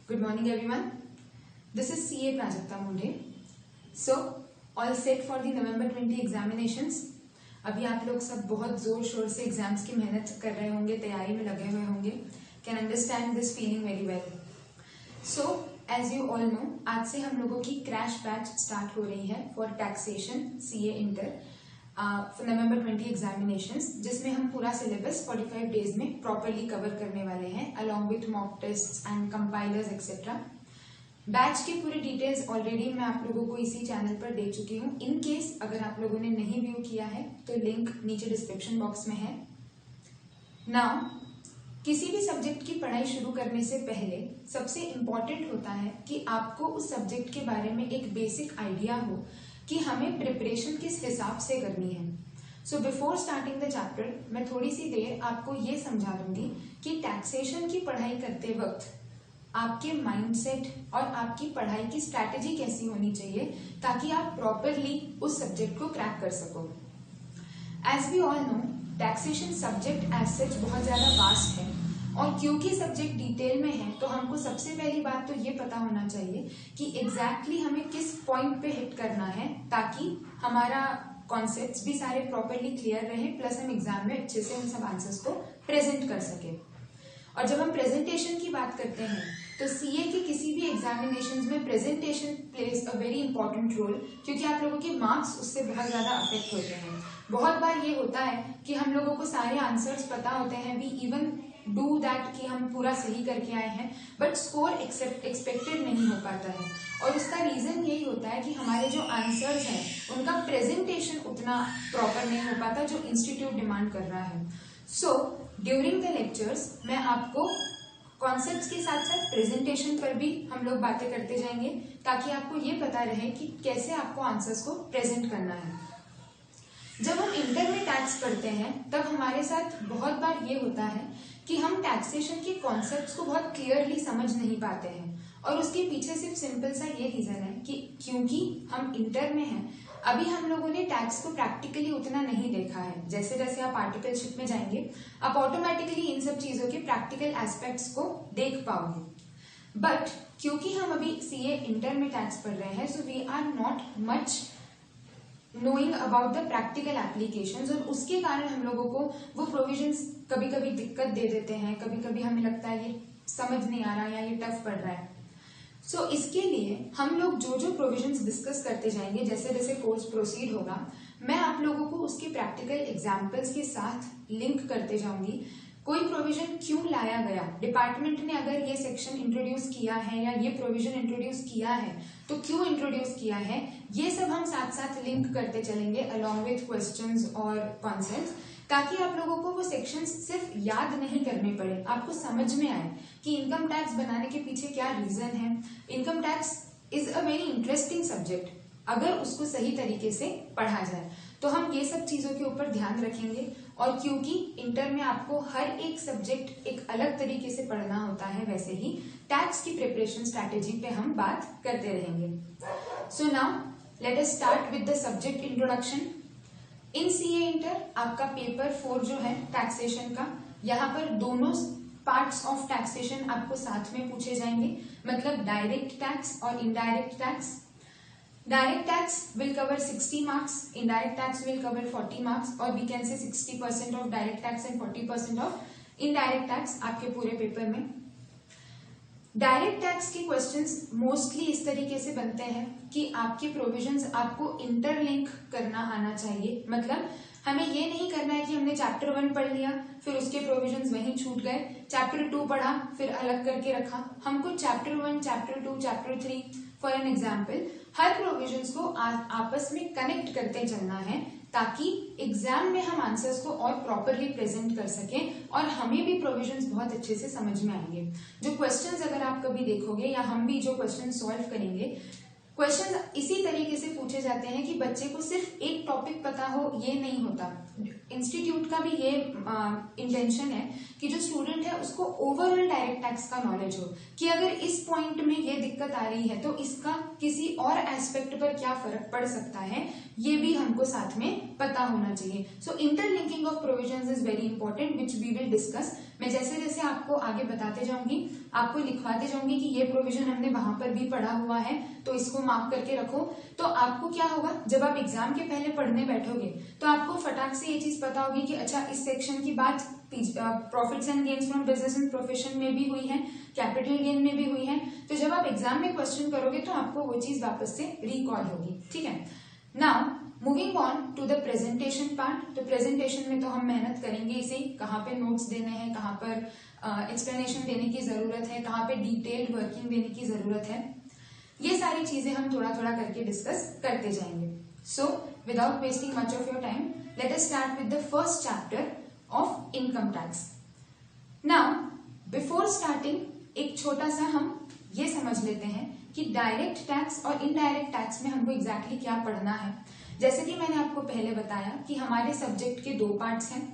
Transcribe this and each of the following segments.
Good morning everyone. This is CA Prajakta Mundhe. So, all set for the November 20 examinations. अभी आप लोग सब बहुत जोर शोर से एग्जाम्स की मेहनत कर रहे होंगे, तैयारी में लगे हुए होंगे. Can understand this feeling very well. So, as you all know, आज से हम लोगों की क्रैश बैच स्टार्ट हो रही है for taxation CA inter November 20 examinations, जिसमें हम पूरा सिलेबस 45 डेज में प्रॉपरली कवर करने वाले हैं along with mock test and compilers et cetera. Batch की पूरी डिटेल्स ऑलरेडी मैं आप लोगों को इसी चैनल पर दे चुकी हूँ. इन केस अगर आप लोगों ने नहीं व्यू किया है तो लिंक नीचे डिस्क्रिप्शन बॉक्स में है. नाउ, किसी भी सब्जेक्ट की पढ़ाई शुरू करने से पहले सबसे इम्पॉर्टेंट होता है कि आपको उस सब्जेक्ट के बारे में एक बेसिक आइडिया हो कि हमें प्रिपरेशन किस हिसाब से करनी है. So before starting the chapter मैं थोड़ी सी देर आपको ये समझा दूंगी कि टैक्सेशन की पढ़ाई करते वक्त आपके माइंडसेट और आपकी पढ़ाई की स्ट्रैटेजी कैसी होनी चाहिए ताकि आप प्रॉपरली उस सब्जेक्ट को क्रैक कर सको. As we all know, taxation subject as such बहुत ज्यादा वास्ट है और क्योंकि सब्जेक्ट डिटेल में है तो हमको सबसे पहली बात तो ये पता होना चाहिए कि एग्जैक्टली हमें किस पॉइंट पे हिट करना है ताकि हमारा कॉन्सेप्ट्स भी सारे प्रॉपरली क्लियर रहे, प्लस हम एग्जाम में अच्छे से उन सब आंसर्स को प्रेजेंट कर सके. और जब हम प्रेजेंटेशन की बात करते हैं तो सीए के किसी भी एग्जामिनेशन में presentation plays a very important role, क्योंकि आप लोगों के मार्क्स उससे बहुत ज्यादा अफेक्ट होते हैं. बहुत बार ये होता है कि हम लोगों को सारे आंसर्स पता होते हैं, वी इवन डू दैट कि हम पूरा सही करके आए हैं, बट स्कोर एक्सपेक्टेड नहीं हो पाता है. और उसका रीजन यही होता है कि हमारे जो आंसर्स हैं उनका प्रेजेंटेशन उतना प्रॉपर नहीं हो पाता जो इंस्टीट्यूट डिमांड कर रहा है. सो ड्यूरिंग द लेक्चर्स मैं आपको कॉन्सेप्ट्स के साथ साथ प्रेजेंटेशन पर भी हम लोग बातें करते जाएंगे ताकि आपको ये पता रहे कि कैसे आपको आंसर्स को प्रेजेंट करना है. जब हम इंटर में टैक्स पढ़ते हैं तब हमारे साथ बहुत बार ये होता है कि हम टैक्सेशन के कॉन्सेप्ट्स को बहुत क्लियरली समझ नहीं पाते हैं. और उसके पीछे सिर्फ सिंपल सा ये रीजन है कि क्योंकि हम इंटर में हैं, अभी हम लोगों ने टैक्स को प्रैक्टिकली उतना नहीं देखा है. जैसे जैसे आप आर्टिकलशिप में जाएंगे आप ऑटोमेटिकली इन सब चीजों के प्रैक्टिकल एस्पेक्ट्स को देख पाओगे. बट क्योंकि हम अभी सीए इंटर में टैक्स पढ़ रहे हैं, so we are not much knowing about the practical applications, और उसके कारण हम लोगों को वो प्रोविजंस कभी कभी दिक्कत दे देते हैं. कभी कभी हमें लगता है ये समझ नहीं आ रहा या ये टफ पड़ रहा है. सो इसके लिए हम लोग जो जो प्रोविजंस डिस्कस करते जाएंगे जैसे जैसे कोर्स प्रोसीड होगा, मैं आप लोगों को उसके प्रैक्टिकल एग्जाम्पल्स के साथ लिंक करते जाऊंगी. कोई प्रोविजन क्यों लाया गया, डिपार्टमेंट ने अगर ये सेक्शन इंट्रोड्यूस किया है या ये प्रोविजन इंट्रोड्यूस किया है तो क्यों इंट्रोड्यूस किया है, ये सब हम साथ साथ लिंक करते चलेंगे अलॉन्ग विथ क्वेश्चंस और कॉन्सेप्ट्स, ताकि आप लोगों को वो सेक्शंस सिर्फ याद नहीं करने पड़े, आपको समझ में आए कि इनकम टैक्स बनाने के पीछे क्या रीजन है. Income tax is a very interesting subject अगर उसको सही तरीके से पढ़ा जाए. तो हम ये सब चीजों के ऊपर ध्यान रखेंगे. और क्योंकि इंटर में आपको हर एक सब्जेक्ट एक अलग तरीके से पढ़ना होता है, वैसे ही टैक्स की प्रिपरेशन स्ट्रैटेजी पे हम बात करते रहेंगे. So now let us start with the subject introduction. In CA inter आपका पेपर 4 जो है टैक्सेशन का, यहाँ पर दोनों पार्ट्स ऑफ टैक्सेशन आपको साथ में पूछे जाएंगे, मतलब डायरेक्ट टैक्स और indirect tax. Direct tax will cover 60 marks, indirect tax will cover 40 marks, or we can say 60% of direct tax and 40% of indirect tax आपके पूरे पेपर में. डायरेक्ट टैक्स के क्वेश्चंस मोस्टली इस तरीके से बनते हैं कि आपके प्रोविजंस आपको इंटरलिंक करना आना चाहिए. मतलब हमें ये नहीं करना है कि हमने चैप्टर 1 पढ़ लिया फिर उसके प्रोविजंस वहीं छूट गए, चैप्टर 2 पढ़ा फिर अलग करके रखा. हमको chapter 1, chapter 2, chapter 3 for an example her provisions को आपस में कनेक्ट करते चलना है ताकि एग्जाम में हम आंसर्स को और प्रॉपरली प्रेजेंट कर सकें और हमें भी प्रोविजंस बहुत अच्छे से समझ में आएंगे. जो क्वेश्चंस अगर आप कभी देखोगे या हम भी जो क्वेश्चन सॉल्व करेंगे, क्वेश्चन इसी तरीके से पूछे जाते हैं कि बच्चे को सिर्फ एक टॉपिक पता हो ये नहीं होता. इंस्टीट्यूट का भी ये इंटेंशन है कि जो स्टूडेंट है उसको ओवरऑल डायरेक्ट टैक्स का नॉलेज हो कि अगर इस पॉइंट में ये दिक्कत आ रही है तो इसका किसी और एस्पेक्ट पर क्या फर्क पड़ सकता है, ये भी हमको साथ में पता होना चाहिए। So interlinking of provisions is very important which we will discuss. मैं जैसे जैसे आपको आगे बताते जाऊंगी, आपको लिखवाते जाऊंगी कि ये प्रोविजन हमने वहां पर भी पढ़ा हुआ है, तो इसको मार्क करके रखो। तो आपको क्या होगा, जब आप एग्जाम के पहले पढ़ने बैठोगे तो आपको फटाक से ये चीज पता होगी कि अच्छा इस सेक्शन की बात profits and gains from business and profession में भी हुई है, कैपिटल गेन में भी हुई है। तो जब आप एग्जाम में क्वेश्चन करोगे तो आपको वो चीज वापस से रिकॉल होगी। ठीक है, now moving on to the presentation part. तो प्रेजेंटेशन में तो हम मेहनत करेंगे इसे, कहाँ पे नोट्स देने हैं, कहाँ पर एक्सप्लेनेशन देने की जरूरत है, कहाँ पे डिटेल्ड वर्किंग देने की जरूरत है, ये सारी चीजें हम थोड़ा थोड़ा करके डिस्कस करते जाएंगे। So without wasting much of your time, let us start with the first chapter of income tax. Now before starting एक छोटा सा हम ये समझ लेते हैं कि डायरेक्ट टैक्स और इनडायरेक्ट टैक्स में हमको एग्जैक्टली क्या पढ़ना है। जैसे कि मैंने आपको पहले बताया कि हमारे सब्जेक्ट के दो पार्ट्स हैं।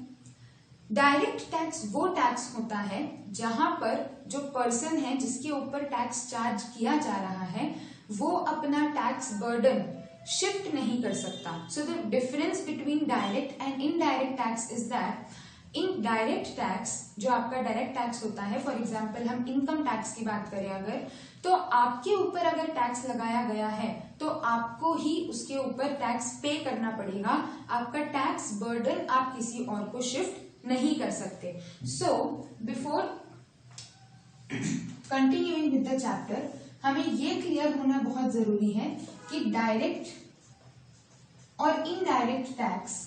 डायरेक्ट टैक्स वो टैक्स होता है जहां पर जो पर्सन है जिसके ऊपर टैक्स चार्ज किया जा रहा है वो अपना टैक्स बर्डन शिफ्ट नहीं कर सकता। So the difference between direct and indirect tax is that in direct tax, जो आपका डायरेक्ट टैक्स होता है, फॉर एग्जाम्पल हम इनकम टैक्स की बात करें अगर, तो आपके ऊपर अगर टैक्स लगाया गया है तो आपको ही उसके ऊपर टैक्स पे करना पड़ेगा। आपका टैक्स बर्डन आप किसी और को शिफ्ट नहीं कर सकते। So before continuing with the chapter, हमें ये क्लियर होना बहुत जरूरी है कि डायरेक्ट और इनडायरेक्ट टैक्स,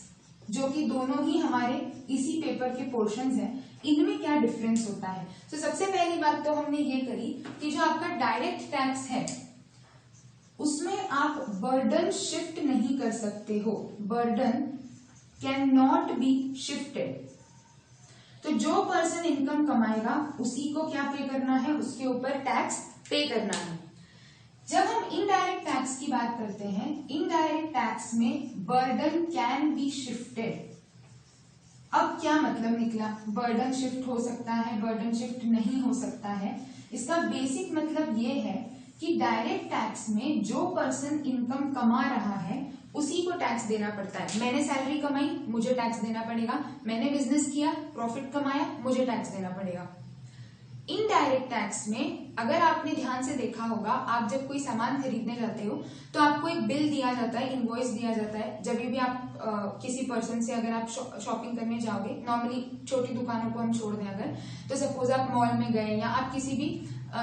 जो कि दोनों ही हमारे इसी पेपर के पोर्शंस हैं, इनमें क्या डिफरेंस होता है। तो सबसे पहली बात तो हमने ये करी कि जो आपका डायरेक्ट टैक्स है उसमें आप बर्डन शिफ्ट नहीं कर सकते हो, burden can not be shifted. तो जो पर्सन इनकम कमाएगा उसी को क्या पे करना है, उसके ऊपर टैक्स पे करना है। जब हम इनडायरेक्ट टैक्स की बात करते हैं, इनडायरेक्ट टैक्स में बर्डन कैन बी शिफ्टेड। अब क्या मतलब निकला, बर्डन शिफ्ट हो सकता है, बर्डन शिफ्ट नहीं हो सकता है। इसका बेसिक मतलब ये है कि डायरेक्ट टैक्स में जो पर्सन इनकम कमा रहा है उसी को टैक्स देना पड़ता है। मैंने सैलरी कमाई, मुझे टैक्स देना पड़ेगा। मैंने बिजनेस किया, प्रॉफिट कमाया, मुझे टैक्स देना पड़ेगा। इनडायरेक्ट टैक्स में अगर आपने ध्यान से देखा होगा, आप जब कोई सामान खरीदने जाते हो तो आपको एक बिल दिया जाता है, इनवॉइस दिया जाता है। जब भी आप किसी पर्सन से अगर आप शॉपिंग करने जाओगे, नॉर्मली छोटी दुकानों को हम छोड़ दें अगर, तो सपोज आप मॉल में गए या आप किसी भी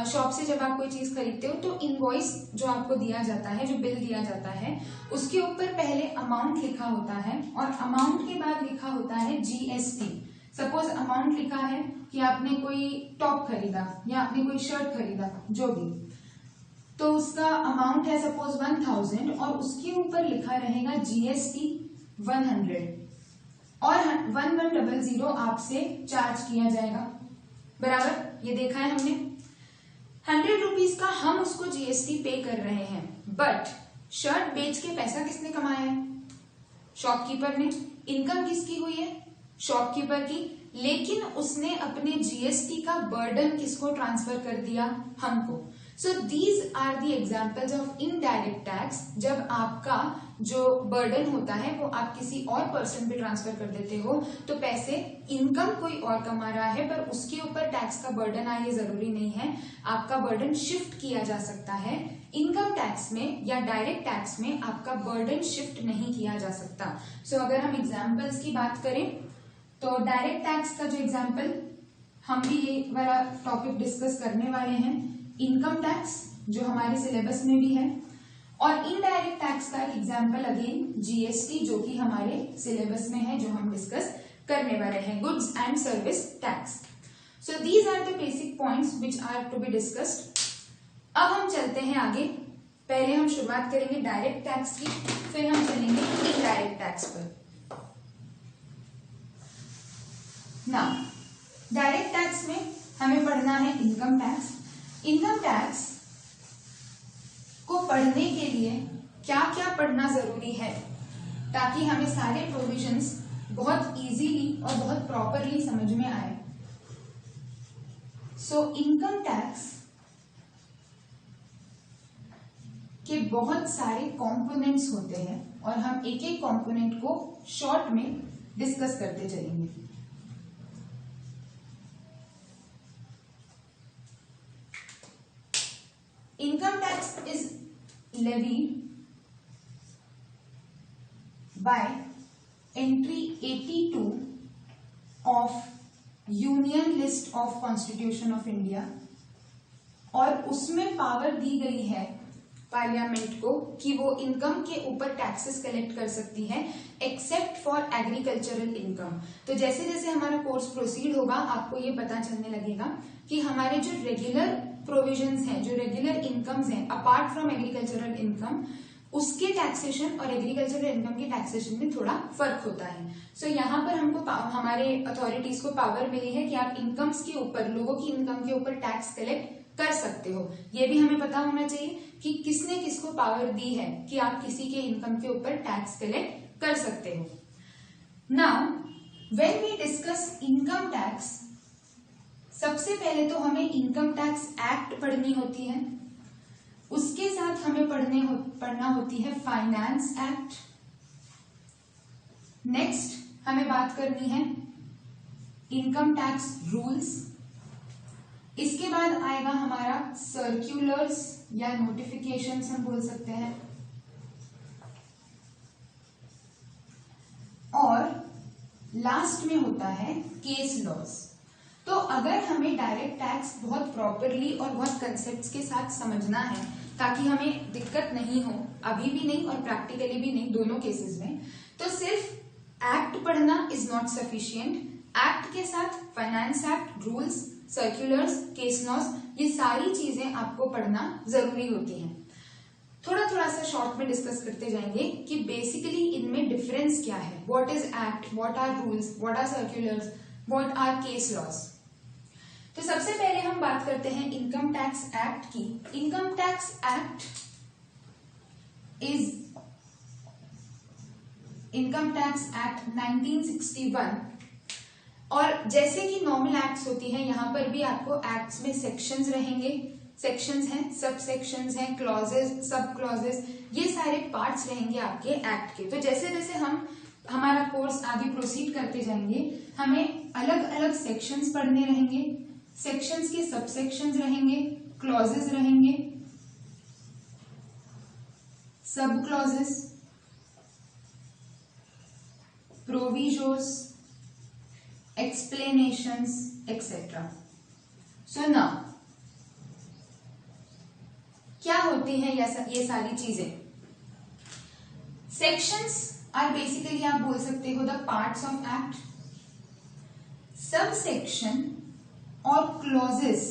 शॉप से जब आप कोई चीज खरीदते हो तो इनवॉइस जो आपको दिया जाता है, जो बिल दिया जाता है, उसके ऊपर पहले अमाउंट लिखा होता है और अमाउंट के बाद लिखा होता है जीएसटी। सपोज अमाउंट लिखा है कि आपने कोई टॉप खरीदा या आपने कोई शर्ट खरीदा, जो भी, तो उसका अमाउंट है सपोज 1000 और उसके ऊपर लिखा रहेगा जीएसटी 100 और 1100 आपसे चार्ज किया जाएगा। बराबर, ये देखा है हमने। 100 रुपीज का हम उसको जीएसटी पे कर रहे हैं, बट शर्ट बेच के पैसा किसने कमाया है, शॉपकीपर ने। इनकम किसकी हुई है, शॉपकीपर की, लेकिन उसने अपने जीएसटी का बर्डन किसको ट्रांसफर कर दिया, हमको। So these are the examples of indirect tax. जब आपका जो बर्डन होता है वो आप किसी और पर्सन पे ट्रांसफर कर देते हो, तो पैसे इनकम कोई और कमा रहा है पर उसके ऊपर टैक्स का बर्डन आए ये जरूरी नहीं है, आपका बर्डन शिफ्ट किया जा सकता है। इनकम टैक्स में या डायरेक्ट टैक्स में आपका बर्डन शिफ्ट नहीं किया जा सकता। सो अगर हम एग्जाम्पल्स की बात करें तो डायरेक्ट टैक्स का जो एग्जाम्पल, हम भी ये वाला टॉपिक डिस्कस करने वाले हैं, इनकम टैक्स जो हमारे सिलेबस में भी है, और इनडायरेक्ट टैक्स का एग्जाम्पल अगेन जीएसटी जो कि हमारे सिलेबस में है, जो हम डिस्कस करने वाले हैं, goods and service tax. So these are the basic points which are to be discussed. अब हम चलते हैं आगे। पहले हम शुरुआत करेंगे डायरेक्ट टैक्स की, फिर हम चलेंगे इनडायरेक्ट टैक्स पर। नाउ डायरेक्ट टैक्स में हमें पढ़ना है इनकम टैक्स। इनकम टैक्स को पढ़ने के लिए क्या क्या पढ़ना जरूरी है ताकि हमें सारे प्रोविजंस बहुत इजीली और बहुत प्रॉपरली समझ में आए। सो इनकम टैक्स के बहुत सारे कंपोनेंट्स होते हैं और हम एक एक कंपोनेंट को शॉर्ट में डिस्कस करते चलेंगे। Income tax is levied by entry 82 of union list of constitution of India, और उसमें पावर दी गई है पार्लियामेंट को कि वो इनकम के ऊपर टैक्सेस कलेक्ट कर सकती है एक्सेप्ट फॉर एग्रीकल्चरल इनकम। तो जैसे जैसे हमारा कोर्स प्रोसीड होगा आपको ये पता चलने लगेगा कि हमारे जो रेगुलर प्रोविजंस हैं, जो रेगुलर इनकम्स हैं अपार्ट फ्रॉम एग्रीकल्चरल इनकम, उसके टैक्सेशन और एग्रीकल्चरल इनकम के टैक्सेशन में थोड़ा फर्क होता है। सो यहाँ पर हमको हमारे अथॉरिटीज को पावर मिली है कि आप इनकम्स के ऊपर, लोगों की इनकम के ऊपर टैक्स कलेक्ट कर सकते हो। ये भी हमें पता होना चाहिए कि किसने किसको पावर दी है कि आप किसी के इनकम के ऊपर टैक्स कलेक्ट कर सकते हो। Now when we discuss income tax, सबसे पहले तो हमें इनकम टैक्स एक्ट पढ़नी होती है, उसके साथ हमें पढ़ना होती है फाइनेंस एक्ट। नेक्स्ट हमें बात करनी है इनकम टैक्स रूल्स। इसके बाद आएगा हमारा सर्क्यूलर्स या नोटिफिकेशंस हम बोल सकते हैं, और लास्ट में होता है केस लॉज। तो अगर हमें डायरेक्ट टैक्स बहुत प्रॉपरली और बहुत कंसेप्ट्स के साथ समझना है ताकि हमें दिक्कत नहीं हो, अभी भी नहीं और प्रैक्टिकली भी नहीं, दोनों केसेस में, तो सिर्फ एक्ट पढ़ना इज नॉट सफिशिएंट। एक्ट के साथ finance act, rules, circulars, case laws, ये सारी चीजें आपको पढ़ना जरूरी होती हैं। थोड़ा थोड़ा सा शॉर्ट में डिस्कस करते जाएंगे कि बेसिकली इनमें डिफरेंस क्या है, what is act, what are rules, what are circulars, what are case laws. तो सबसे पहले हम बात करते हैं इनकम टैक्स एक्ट की। Income tax act is income tax act 1961, और जैसे कि नॉर्मल एक्ट्स होती हैं, यहां पर भी आपको एक्ट्स में सेक्शंस रहेंगे, सेक्शंस हैं, सब सेक्शंस हैं, क्लॉजेस, सब क्लॉजेस, ये सारे पार्ट्स रहेंगे आपके एक्ट के। तो जैसे जैसे हम हमारा कोर्स आगे प्रोसीड करते जाएंगे, हमें अलग अलग सेक्शंस पढ़ने रहेंगे, सेक्शंस के सब सेक्शंस रहेंगे, क्लॉजेस रहेंगे, sub clauses, provisos, explanations etcetera. So now क्या होती हैं ये सारी चीजें? सेक्शंस आर बेसिकली, आप बोल सकते हो, the parts of act. Subsection और क्लॉजेस,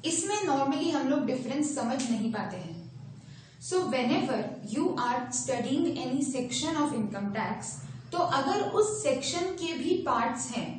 इसमें नॉर्मली हम लोग डिफरेंस समझ नहीं पाते हैं। So whenever you are studying any section of income tax, तो अगर उस सेक्शन के भी पार्ट्स हैं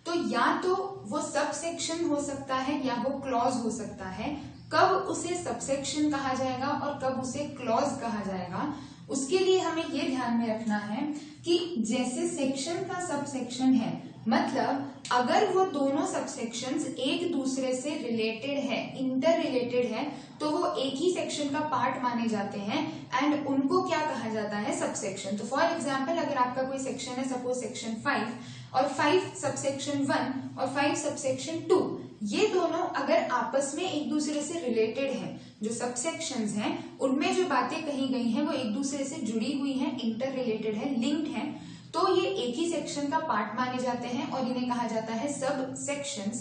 तो या तो वो सब सेक्शन हो सकता है या वो क्लॉज हो सकता है। कब उसे सबसेक्शन कहा जाएगा और कब उसे क्लॉज कहा जाएगा, उसके लिए हमें ये ध्यान में रखना है कि जैसे सेक्शन का सबसेक्शन है, मतलब अगर वो दोनों सबसेक्शंस एक दूसरे से रिलेटेड है, इंटर रिलेटेड है, तो वो एक ही सेक्शन का पार्ट माने जाते हैं एंड उनको क्या कहा जाता है, सबसेक्शन। तो फॉर एग्जांपल अगर आपका कोई सेक्शन है, सपोज सेक्शन 5, और 5 सबसेक्शन 1 और 5 सबसेक्शन 2, ये दोनों अगर आपस में एक दूसरे से रिलेटेड हैं, जो सबसेक्शंस हैं उनमें जो बातें कही गई हैं वो एक दूसरे से जुड़ी हुई हैं, इंटर रिलेटेड है, लिंक्ड हैं, तो ये एक ही सेक्शन का पार्ट माने जाते हैं और इन्हें कहा जाता है सब सेक्शंस।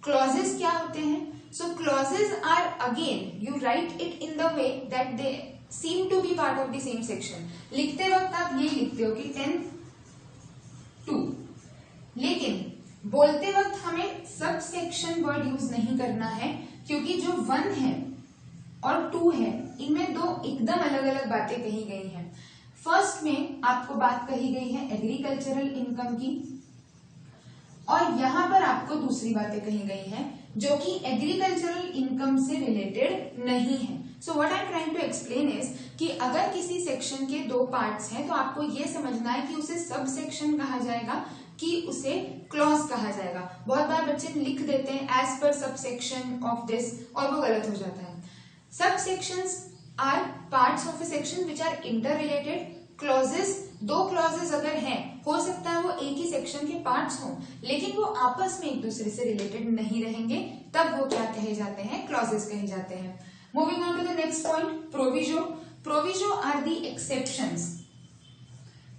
क्लॉजेस क्या होते हैं? So clauses are again, you write it in the way that they seem to be part of the same section. लिखते वक्त आप ये लिखते हो कि 10 2, लेकिन बोलते वक्त हमें सब सेक्शन वर्ड यूज नहीं करना है, क्योंकि जो 1 है और 2 है इनमें दो एकदम अलग अलग बातें कही गई हैं। फर्स्ट में आपको बात कही गई है एग्रीकल्चरल इनकम की, और यहां पर आपको दूसरी बातें कही गई हैं जो कि एग्रीकल्चरल इनकम से रिलेटेड नहीं है। So what I am trying to explain is कि अगर किसी सेक्शन के 2 पार्ट्स हैं तो आपको ये समझना है कि उसे सब सेक्शन कहा जाएगा कि उसे क्लॉज कहा जाएगा। बहुत बार बच्चे लिख देते हैं as per sub section of this और वो गलत हो जाता है। Subsections are parts of a section which are interrelated. Clauses, दो क्लॉजेस अगर हैं, हो सकता है वो एक ही सेक्शन के पार्ट्स हों, लेकिन वो आपस में एक दूसरे से रिलेटेड नहीं रहेंगे, तब वो क्या कहे जाते हैं? क्लॉजेस कहे जाते हैं। Moving on to the next point, proviso. Proviso are the exceptions.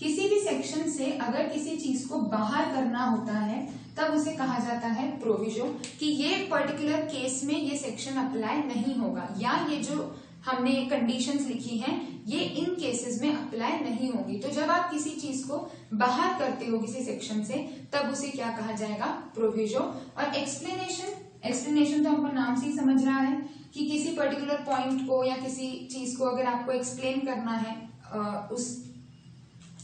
किसी भी सेक्शन से अगर किसी चीज को बाहर करना होता है तब उसे कहा जाता है प्रोविजो, कि ये पर्टिकुलर केस में ये सेक्शन अप्लाई नहीं होगा, या ये जो हमने कंडीशंस लिखी हैं ये इन केसेस में अप्लाई नहीं होगी। तो जब आप किसी चीज को बाहर करते हो किसी सेक्शन से, तब उसे क्या कहा जाएगा? प्रोविजो। और एक्सप्लेनेशन तो हमको नाम से ही समझ रहा है कि किसी पर्टिकुलर पॉइंट को या किसी चीज को अगर आपको एक्सप्लेन करना है, उस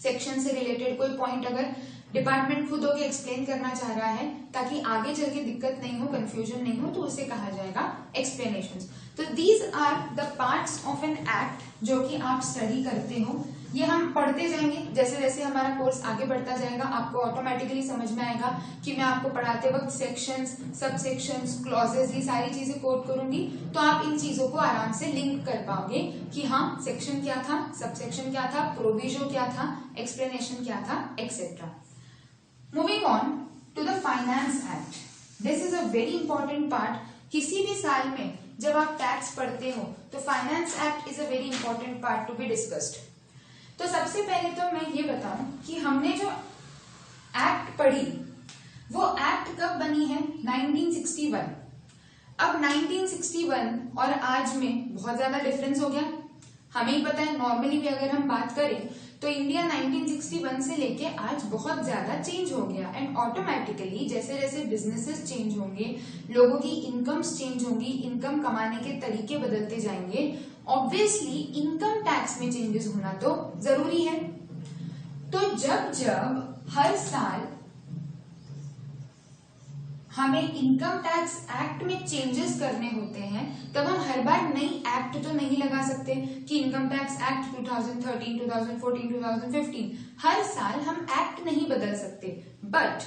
सेक्शन से रिलेटेड कोई पॉइंट अगर डिपार्टमेंट खुद होकर एक्सप्लेन करना चाह रहा है ताकि आगे चल के दिक्कत नहीं हो, कंफ्यूजन नहीं हो, तो उसे कहा जाएगा एक्सप्लेनेशंस। तो these are the parts of an act जो कि आप स्टडी करते हो। ये हम पढ़ते जाएंगे, जैसे जैसे हमारा कोर्स आगे बढ़ता जाएगा आपको ऑटोमेटिकली समझ में आएगा कि मैं आपको पढ़ाते वक्त सेक्शंस, सब सेक्शंस, क्लॉजेस, ये सारी चीजें कोट करूंगी, तो आप इन चीजों को आराम से लिंक कर पाओगे कि हाँ सेक्शन क्या था, सब सेक्शन क्या था, प्रोविजो क्या था, एक्सप्लेनेशन क्या था, et cetera. Moving on to the finance act, this is a very important part. किसी भी साल में जब आप टैक्स पढ़ते हो तो finance act is a very important part two be discussed. तो सबसे पहले तो मैं ये बताऊं कि हमने जो एक्ट पढ़ी वो एक्ट कब बनी है? 1961। अब 1961 और आज में बहुत ज्यादा डिफरेंस हो गया। हमें ही पता है, नॉर्मली भी अगर हम बात करें तो इंडिया 1961 से लेके आज बहुत ज्यादा चेंज हो गया। एंड ऑटोमेटिकली जैसे जैसे बिजनेसेस चेंज होंगे, लोगों की इनकम्स चेंज होंगी, इनकम कमाने के तरीके बदलते जाएंगे, ऑब्वियसली इनकम टैक्स में चेंजेस होना तो जरूरी है। तो जब जब हर साल हमें इनकम टैक्स एक्ट में चेंजेस करने होते हैं, तब हम हर बार नई एक्ट तो नहीं लगा सकते कि इनकम टैक्स एक्ट 2013, 2014, 2015। हर साल हम एक्ट नहीं बदल सकते, बट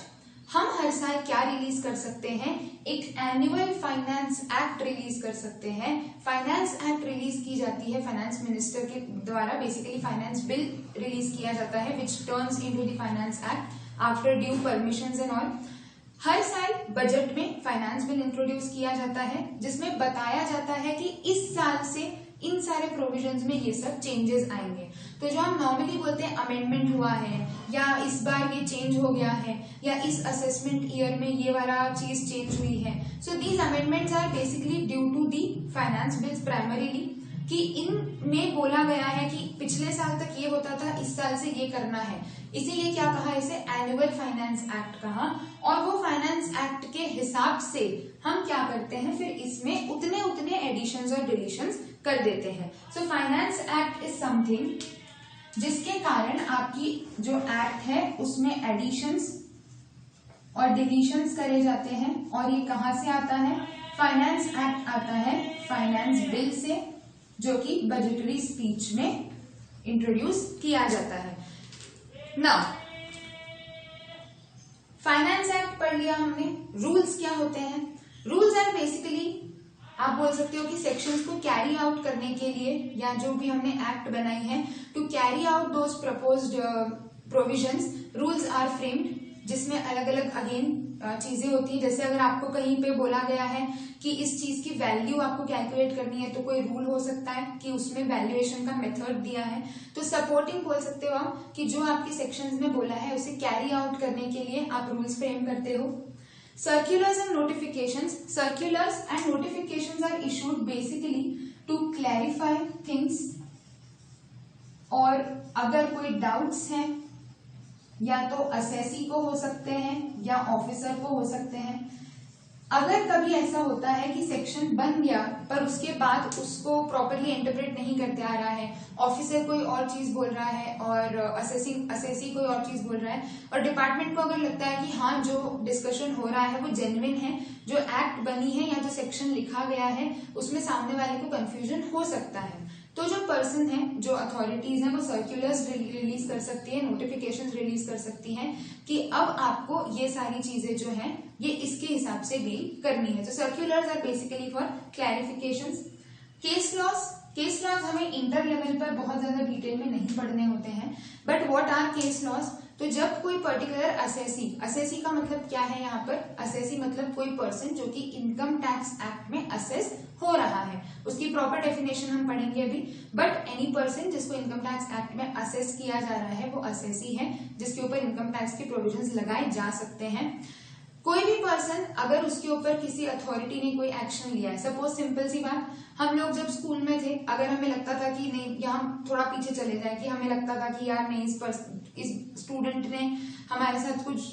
हम हर साल क्या रिलीज कर सकते हैं? एक एनुअल फाइनेंस एक्ट रिलीज कर सकते हैं। फाइनेंस एक्ट रिलीज की जाती है फाइनेंस मिनिस्टर के द्वारा, बेसिकली फाइनेंस बिल रिलीज किया जाता है which turns into the finance act after due permissions and all. हर साल बजट में फाइनेंस बिल इंट्रोड्यूस किया जाता है जिसमें बताया जाता है कि इस साल से इन सारे प्रोविजंस में ये सब चेंजेस आएंगे। तो जो हम नॉर्मली बोलते हैं अमेंडमेंट हुआ है, या इस बार ये चेंज हो गया है, या इस असेसमेंट ईयर में ये वाला चीज चेंज हुई है, so these amendments are basically due to the finance bills primarily, कि इनमें बोला गया है कि पिछले साल तक ये होता था, इस साल से ये करना है, इसीलिए क्या कहा, इसे एनुअल फाइनेंस एक्ट कहा। और वो फाइनेंस एक्ट के हिसाब से हम क्या करते हैं, फिर इसमें उतने उतने एडिशंस और डिलीशंस कर देते हैं। So finance act is something जिसके कारण आपकी जो एक्ट है उसमें एडिशंस और डिलीशंस करे जाते हैं। और ये कहां से आता है? फाइनेंस एक्ट आता है फाइनेंस बिल से, जो कि बजटरी स्पीच में इंट्रोड्यूस किया जाता है। नाउ फाइनेंस एक्ट पढ़ लिया हमने। रूल्स क्या होते हैं? रूल्स आर बेसिकली, आप बोल सकते हो कि सेक्शंस को कैरी आउट करने के लिए, या जो भी हमने एक्ट बनाई है to carry out those proposed provisions, rules are framed, जिसमें अलग अलग अगेन चीजें होती है। जैसे अगर आपको कहीं पे बोला गया है कि इस चीज की वैल्यू आपको कैलकुलेट करनी है, तो कोई रूल हो सकता है कि उसमें वैल्यूएशन का मेथड दिया है। तो सपोर्टिंग बोल सकते हो आप कि जो आपके सेक्शंस में बोला है उसे कैरी आउट करने के लिए आप रूल्स फ्रेम करते हो। Circulars and notifications, circulars and notifications are issued basically to clarify things, और अगर कोई डाउट्स हैं या तो असेसी को हो सकते हैं या ऑफिसर को हो सकते हैं। अगर कभी ऐसा होता है कि सेक्शन बन गया पर उसके बाद उसको प्रॉपरली इंटरप्रेट नहीं करते आ रहा है, ऑफिसर कोई और चीज बोल रहा है और असेसी कोई और चीज बोल रहा है, और डिपार्टमेंट को अगर लगता है कि हाँ जो डिस्कशन हो रहा है वो जेन्युइन है, जो एक्ट बनी है या जो सेक्शन लिखा गया है उसमें सामने वाले को कंफ्यूजन हो सकता है, तो जो पर्सन है, जो अथॉरिटीज हैं, वो सर्कुलर्स रिलीज कर सकती है, नोटिफिकेशन रिलीज कर सकती हैं कि अब आपको ये सारी चीजें जो हैं ये इसके हिसाब से डील करनी है। तो circulars are basically for clarifications. Case laws हमें इंटर लेवल पर बहुत ज्यादा डिटेल में नहीं पढ़ने होते हैं, but what are case laws? तो जब कोई पर्टिकुलर असेसी का मतलब क्या है यहाँ पर? असेसी मतलब कोई पर्सन जो कि इनकम टैक्स एक्ट में असेस हो रहा है, उसकी प्रॉपर डेफिनेशन हम पढ़ेंगे अभी। बट एनी पर्सन जिसको इनकम टैक्स एक्ट में असेस किया जा रहा है वो असेसी है, जिसके ऊपर इनकम टैक्स के प्रोविजंस लगाए जा सकते हैं। कोई भी पर्सन अगर उसके ऊपर किसी अथॉरिटी ने कोई एक्शन लिया है, सपोज सिंपल सी बात, हम लोग जब स्कूल में थे, अगर हमें लगता था कि नहीं, या हम थोड़ा पीछे चले जाए कि हमें लगता था कि यार नहीं, इस स्टूडेंट ने हमारे साथ कुछ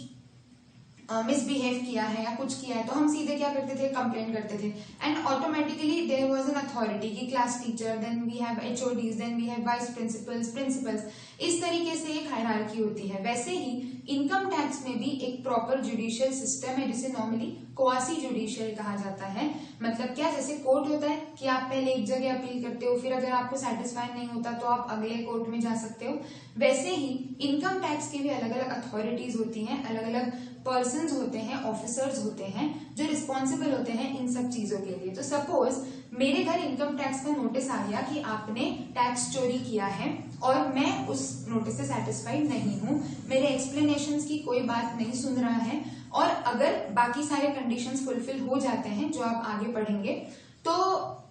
मिसबिहेव किया है या कुछ किया है, तो हम सीधे क्या करते थे? कंप्लेन करते थे। And automatically there was an authority की class teacher, then we have HODs, then we have vice principals. इस तरीके से एक हायरार्की होती है। वैसे ही इनकम टैक्स में भी एक प्रॉपर जुडिशियल सिस्टम है, जिसे नॉर्मली क्वासी जुडिशियल कहा जाता है। मतलब क्या? जैसे कोर्ट होता है कि आप पहले एक जगह अपील करते हो, फिर अगर आपको सेटिस्फाई नहीं होता तो आप अगले कोर्ट में जा सकते हो। वैसे ही इनकम टैक्स की भी अलग अलग अथॉरिटीज होती हैं, अलग अलग पर्सन्स होते हैं, ऑफिसर्स होते हैं जो रिस्पॉन्सिबल होते हैं इन सब चीजों के लिए। तो सपोज मेरे घर इनकम टैक्स का नोटिस आ गया कि आपने टैक्स चोरी किया है और मैं उस नोटिस से सेटिस्फाइड नहीं हूं, मेरे एक्सप्लेनेशंस की कोई बात नहीं सुन रहा है, और अगर बाकी सारे कंडीशंस फुलफिल हो जाते हैं जो आप आगे पढ़ेंगे, तो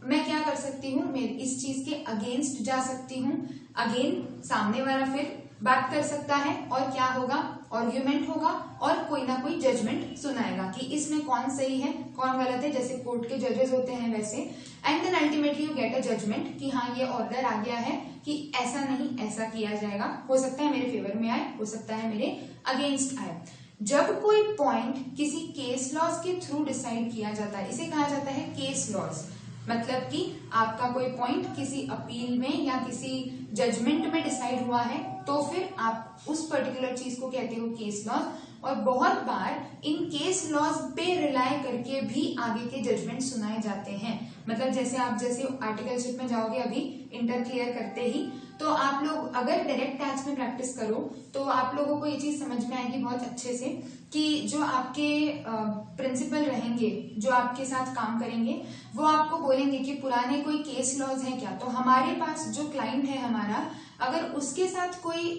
मैं क्या कर सकती हूँ? मैं इस चीज के अगेंस्ट जा सकती हूँ। अगेन सामने वाला फिर बात कर सकता है और क्या होगा? आर्ग्यूमेंट होगा और कोई ना कोई जजमेंट सुनाएगा कि इसमें कौन सही है कौन गलत है, जैसे कोर्ट के जजेस होते हैं वैसे। And then ultimately you get a judgement कि हाँ, ये ऑर्डर आ गया है कि ऐसा नहीं ऐसा किया जाएगा। हो सकता है मेरे फेवर में आए, हो सकता है मेरे अगेंस्ट आए। जब कोई पॉइंट किसी केस लॉज के थ्रू डिसाइड किया जाता है, इसे कहा जाता है केस लॉज। मतलब कि आपका कोई पॉइंट किसी अपील में या किसी जजमेंट में डिसाइड हुआ है, तो फिर आप उस पर्टिकुलर चीज को कहते हो केस लॉज। और बहुत बार इन केस लॉज पे रिलाय करके भी आगे के जजमेंट सुनाए जाते हैं। मतलब जैसे आर्टिकलशिप में जाओगे अभी इंटर क्लियर करते ही, तो आप लोग अगर डायरेक्ट टैक्स में प्रैक्टिस करो तो आप लोगों को ये चीज समझ में आएगी बहुत अच्छे से कि जो आपके प्रिंसिपल रहेंगे, जो आपके साथ काम करेंगे, वो आपको बोलेंगे कि पुराने कोई केस लॉज हैं क्या। तो हमारे पास जो क्लाइंट है हमारा, अगर उसके साथ कोई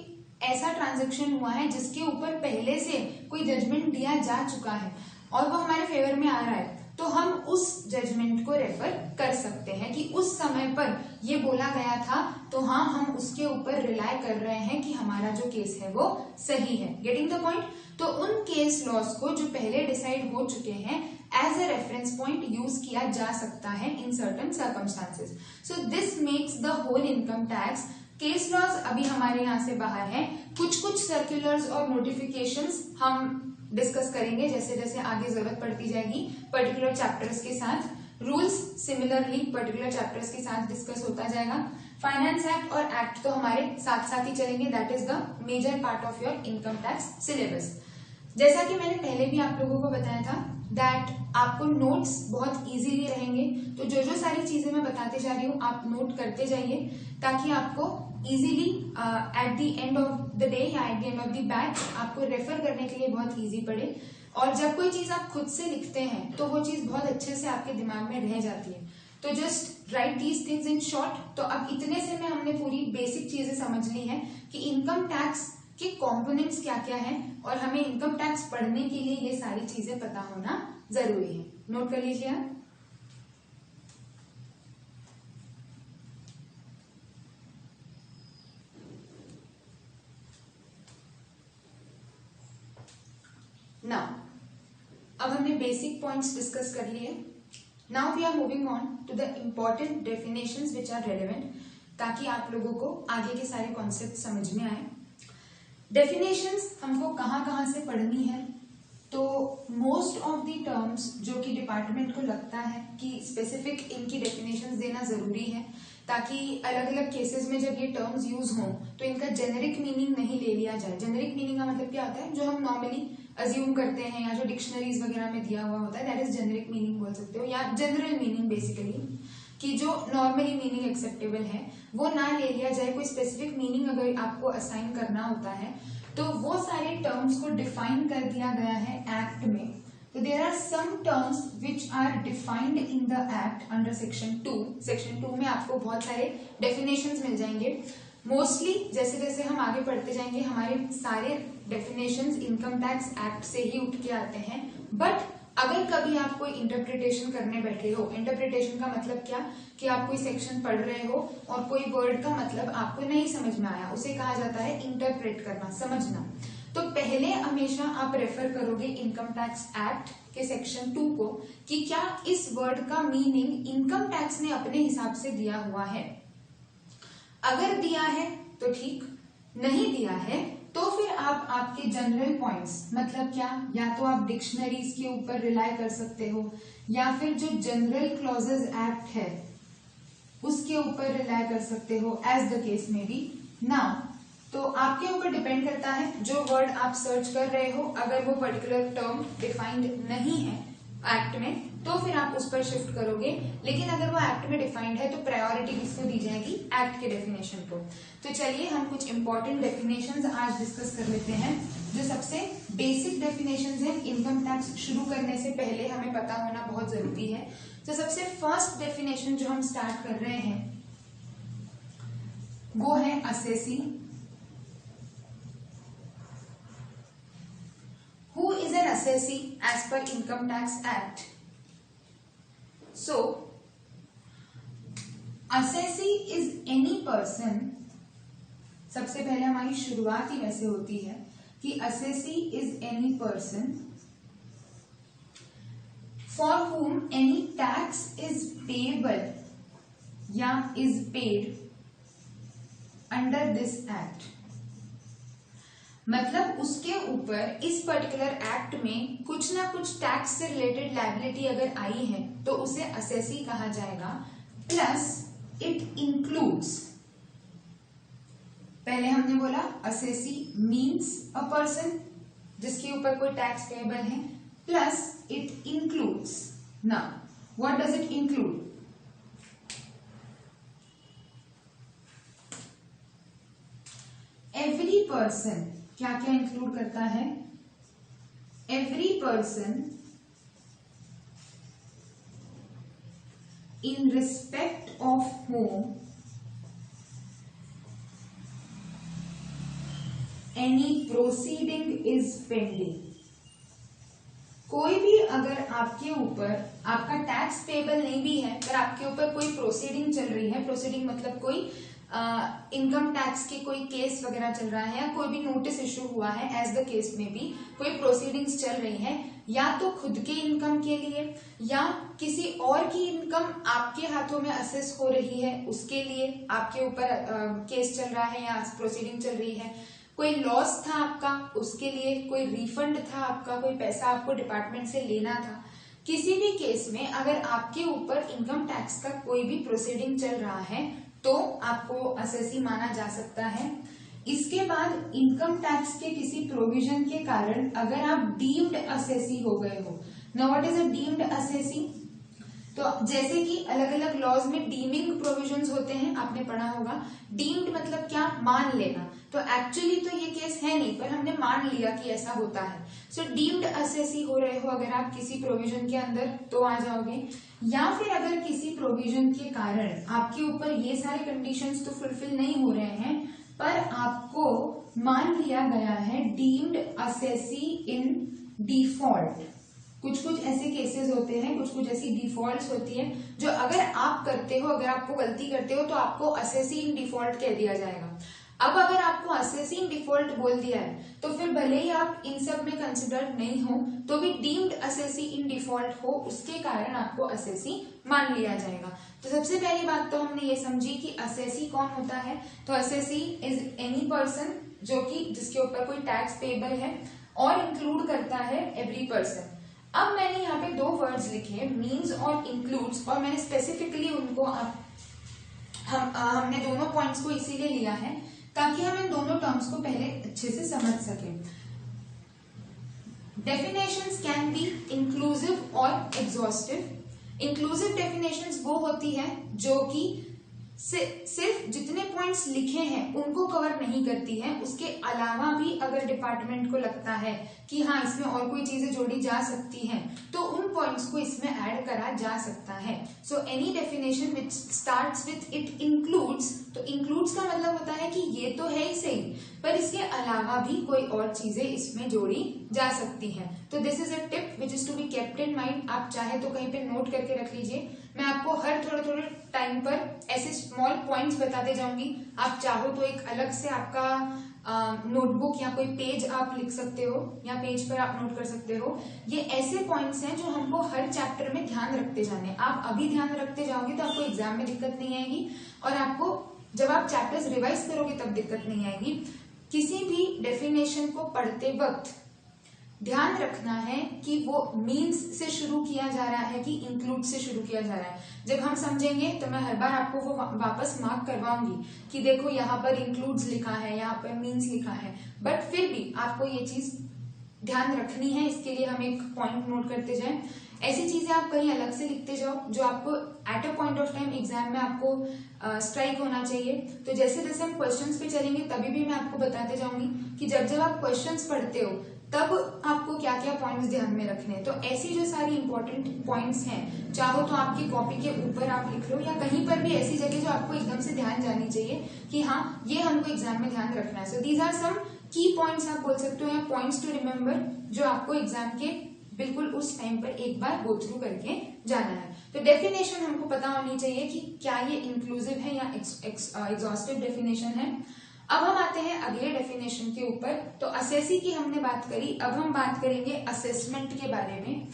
ऐसा ट्रांजैक्शन हुआ है जिसके ऊपर पहले से कोई जजमेंट दिया जा चुका है और वो हमारे फेवर में आ रहा है, तो हम उस जजमेंट को रेफर कर सकते हैं कि उस समय पर ये बोला गया था, तो हाँ, हम उसके ऊपर रिलाय कर रहे हैं कि हमारा जो केस है वो सही है। Getting the point? तो उन केस लॉज को जो पहले डिसाइड हो चुके हैं as a reference point use किया जा सकता है in certain circumstances. So this makes the whole income tax. Case laws अभी हमारे यहाँ से बाहर है। कुछ सर्कुलर्स और नोटिफिकेशंस हम डिस्कस करेंगे जैसे जैसे आगे जरूरत पड़ती जाएगी पर्टिकुलर चैप्टर्स के साथ। रूल्स सिमिलरली पर्टिकुलर चैप्टर्स के साथ डिस्कस होता जाएगा। फाइनेंस एक्ट और एक्ट तो हमारे साथ साथ ही चलेंगे, that is the major part of your income tax syllabus. जैसा कि मैंने पहले भी आप लोगों को बताया था दैट आपको नोट्स बहुत इजीली रहेंगे, तो जो जो सारी चीजें मैं बताते जा रही हूँ आप नोट करते जाइए ताकि आपको easily at the end of the day या at the end of the batch आपको रेफर करने के लिए बहुत इजी पड़े। और जब कोई चीज आप खुद से लिखते हैं तो वो चीज बहुत अच्छे से आपके दिमाग में रह जाती है। तो just right these things in short. तो अब इतने से में हमने पूरी बेसिक चीजें समझ ली हैं कि इनकम टैक्स के कंपोनेंट्स क्या क्या हैं और हमें इनकम टैक्स पढ़ने के लिए ये सारी चीजें पता होना जरूरी है। नोट कर लीजिए आप। नाउ अब हमने बेसिक पॉइंट्स डिस्कस कर लिए। Now we are moving on to the important definitions which are relevant, ताकि आप लोगों को आगे के सारे कॉन्सेप्ट समझ में आए। डेफिनेशंस हमको कहाँ से पढ़नी है, तो मोस्ट ऑफ द टर्म्स जो कि डिपार्टमेंट को लगता है कि स्पेसिफिक इनकी डेफिनेशंस देना जरूरी है, ताकि अलग अलग केसेस में जब ये टर्म्स यूज हों तो इनका जेनेरिक मीनिंग नहीं ले लिया जाए। जेनेरिक मीनिंग का मतलब क्या होता है, जो हम नॉर्मली अज्यूम करते हैं या जो डिक्शनरीज वगैरह में दिया हुआ होता है, दैट इज जेनेरिक मीनिंग बोल सकते हो या जनरल मीनिंग बेसिकली। कि जो नॉर्मली मीनिंग एक्सेप्टेबल है वो ना ले लिया जाए, कोई स्पेसिफिक मीनिंग अगर आपको असाइन करना होता है तो वो सारे टर्म्स को डिफाइन कर दिया गया है एक्ट में। तो there are some terms which are defined in the act under section 2। Section 2 में आपको बहुत सारे डेफिनेशंस मिल जाएंगे। मोस्टली जैसे जैसे हम आगे पढ़ते जाएंगे हमारे सारे डेफिनेशंस इनकम टैक्स एक्ट से ही उठ के आते हैं। बट अगर कभी आप कोई इंटरप्रिटेशन करने बैठे हो, इंटरप्रिटेशन का मतलब क्या कि आप कोई सेक्शन पढ़ रहे हो और कोई वर्ड का मतलब आपको नहीं समझ में आया, उसे कहा जाता है इंटरप्रेट करना, समझना। तो पहले हमेशा आप रेफर करोगे इनकम टैक्स एक्ट के सेक्शन 2 को कि क्या इस वर्ड का मीनिंग इनकम टैक्स ने अपने हिसाब से दिया हुआ है। अगर दिया है तो ठीक, नहीं दिया है तो फिर आप आपके जनरल पॉइंट्स, मतलब क्या, या तो आप डिक्शनरीज के ऊपर रिलाई कर सकते हो या फिर जो जनरल क्लॉजेज एक्ट है उसके ऊपर रिलाई कर सकते हो, एज द केस में बी ना। तो आपके ऊपर डिपेंड करता है जो वर्ड आप सर्च कर रहे हो, अगर वो पर्टिकुलर टर्म डिफाइंड नहीं है एक्ट में तो फिर आप उस पर शिफ्ट करोगे, लेकिन अगर वो एक्ट में डिफाइंड है तो प्रायोरिटी किसको दी जाएगी, एक्ट के डेफिनेशन को। तो चलिए हम कुछ इंपॉर्टेंट डेफिनेशंस आज डिस्कस कर लेते हैं। जो सबसे बेसिक डेफिनेशंस हैं इनकम टैक्स शुरू करने से पहले हमें पता होना बहुत जरूरी है। तो सबसे फर्स्ट डेफिनेशन जो हम स्टार्ट कर रहे हैं वो है assessee. Who is an assessee as per Income Tax Act? So, assessee is any person, सबसे पहले हमारी शुरुआत ही वैसे होती है कि assessee is any person for whom any tax is payable या is paid under this act। मतलब उसके ऊपर इस पर्टिकुलर एक्ट में कुछ ना कुछ टैक्स से रिलेटेड लायबिलिटी अगर आई है तो उसे असेसी कहा जाएगा। प्लस इट इंक्लूड्स, पहले हमने बोला असेसी मीन्स अ पर्सन जिसके ऊपर कोई टैक्स पेएबल है, plus it includes. Now what does it include? Every person, क्या क्या इंक्लूड करता है? Every person in respect of home any proceeding is pending. कोई भी अगर आपके ऊपर, आपका टैक्स पेएबल नहीं भी है पर आपके ऊपर कोई प्रोसीडिंग चल रही है, प्रोसीडिंग मतलब कोई इनकम टैक्स के कोई केस वगैरह चल रहा है या कोई भी नोटिस इशू हुआ है, एज द केस में भी कोई प्रोसीडिंग्स चल रही है, या तो खुद के इनकम के लिए या किसी और की इनकम आपके हाथों में असेस हो रही है उसके लिए आपके ऊपर केस चल रहा है या प्रोसीडिंग चल रही है, कोई लॉस था आपका उसके लिए, कोई रिफंड था आपका, कोई पैसा आपको डिपार्टमेंट से लेना था, किसी भी केस में अगर आपके ऊपर इनकम टैक्स का कोई भी प्रोसीडिंग चल रहा है तो आपको असेसी माना जा सकता है। इसके बाद इनकम टैक्स के किसी प्रोविजन के कारण अगर आप डीम्ड असेसी हो गए हो। Now what is a deemed assessee? तो जैसे कि अलग अलग लॉज में डीमिंग प्रोविजंस होते हैं, आपने पढ़ा होगा। डीम्ड मतलब क्या? मान लेना। तो एक्चुअली तो ये केस है नहीं पर हमने मान लिया कि ऐसा होता है। सो डीम्ड असेसी हो रहे हो अगर आप किसी प्रोविजन के अंदर तो आ जाओगे, या फिर अगर किसी प्रोविजन के कारण आपके ऊपर ये सारे कंडीशंस तो फुलफिल नहीं हो रहे हैं पर आपको मान लिया गया है डीम्ड असेसी इन डिफॉल्ट। कुछ कुछ ऐसे केसेस होते हैं, कुछ कुछ ऐसी डिफॉल्ट्स होती है जो अगर आप करते हो, अगर आपको गलती करते हो तो आपको असेसी इन डिफॉल्ट कह दिया जाएगा। अब अगर आपको असेसी इन डिफॉल्ट बोल दिया है तो फिर भले ही आप इन सब में कंसिडर्ड नहीं हो तो भी डीम्ड असेसी इन डिफॉल्ट हो, उसके कारण आपको असेसी मान लिया जाएगा। तो सबसे पहली बात तो हमने ये समझी कि असेसी कौन होता है। तो असेसी इज एनी पर्सन जो कि जिसके ऊपर कोई टैक्स पेएबल है और इंक्लूड करता है एवरी पर्सन। अब मैंने यहाँ पे दो वर्ड्स लिखे, मीन्स और इंक्लूड्स, और मैंने स्पेसिफिकली उनको हमने दोनों पॉइंट्स को इसीलिए लिया है ताकि हम इन दोनों टर्म्स को पहले अच्छे से समझ सकें। डेफिनेशंस कैन बी इंक्लूसिव और एग्जॉस्टिव। इंक्लूसिव डेफिनेशंस वो होती है जो कि सिर्फ जितने पॉइंट्स लिखे हैं उनको कवर नहीं करती है, उसके अलावा भी अगर डिपार्टमेंट को लगता है कि हाँ इसमें और कोई चीजें जोड़ी जा सकती हैं तो उन पॉइंट्स को इसमें ऐड करा जा सकता है। So any definition which starts with it includes, तो इंक्लूड्स का मतलब होता है कि ये तो है ही सही पर इसके अलावा भी कोई और चीजें इसमें जोड़ी जा सकती हैं। तो this is a tip which is to be kept in mind. आप चाहे तो कहीं पे नोट करके रख लीजिए, मैं आपको हर थोड़े थोड़े टाइम पर ऐसे स्मॉल पॉइंट्स बताते जाऊंगी। आप चाहो तो एक अलग से आपका नोटबुक या कोई पेज आप लिख सकते हो या पेज पर आप नोट कर सकते हो। ये ऐसे पॉइंट्स हैं जो हमको हर चैप्टर में ध्यान रखते जाने। आप अभी ध्यान रखते जाओगे तो आपको एग्जाम में दिक्कत नहीं आएगी और आपको जब आप चैप्टर्स रिवाइज करोगे तब दिक्कत नहीं आएगी। किसी भी डेफिनेशन को पढ़ते वक्त ध्यान रखना है कि वो मीन्स से शुरू किया जा रहा है कि इंक्लूड से शुरू किया जा रहा है। जब हम समझेंगे तो मैं हर बार आपको वो वापस मार्क करवाऊंगी कि देखो यहाँ पर इंक्लूड्स लिखा है, यहाँ पर मीन्स लिखा है, बट फिर भी आपको ये चीज ध्यान रखनी है। इसके लिए हम एक पॉइंट नोट करते जाएं। ऐसी चीजें आप कहीं अलग से लिखते जाओ जो आपको at a point of time exam में आपको स्ट्राइक होना चाहिए। तो जैसे जैसे हम क्वेश्चंस पे चलेंगे तभी भी मैं आपको बताते जाऊंगी कि जब जब आप क्वेश्चंस पढ़ते हो तब आपको क्या क्या पॉइंट्स ध्यान में रखने हैं। तो ऐसी जो सारी इंपॉर्टेंट पॉइंट्स हैं, चाहो तो आपकी कॉपी के ऊपर आप लिख लो या कहीं पर भी ऐसी जगह जो आपको एकदम से ध्यान जानी चाहिए कि हाँ ये हमको एग्जाम में ध्यान रखना है। सो दीज आर सम की पॉइंट्स आप बोल सकते हो या पॉइंट्स टू रिमेम्बर जो आपको एग्जाम के बिल्कुल उस टाइम पर एक बार गो थ्रू करके जाना है। तो डेफिनेशन हमको पता होनी चाहिए कि क्या ये इंक्लूसिव है या एग्जॉस्टिव डेफिनेशन है। अब हम आते हैं अगले डेफिनेशन के ऊपर। तो असेसी की हमने बात करी, अब हम बात करेंगे असेसमेंट के बारे में।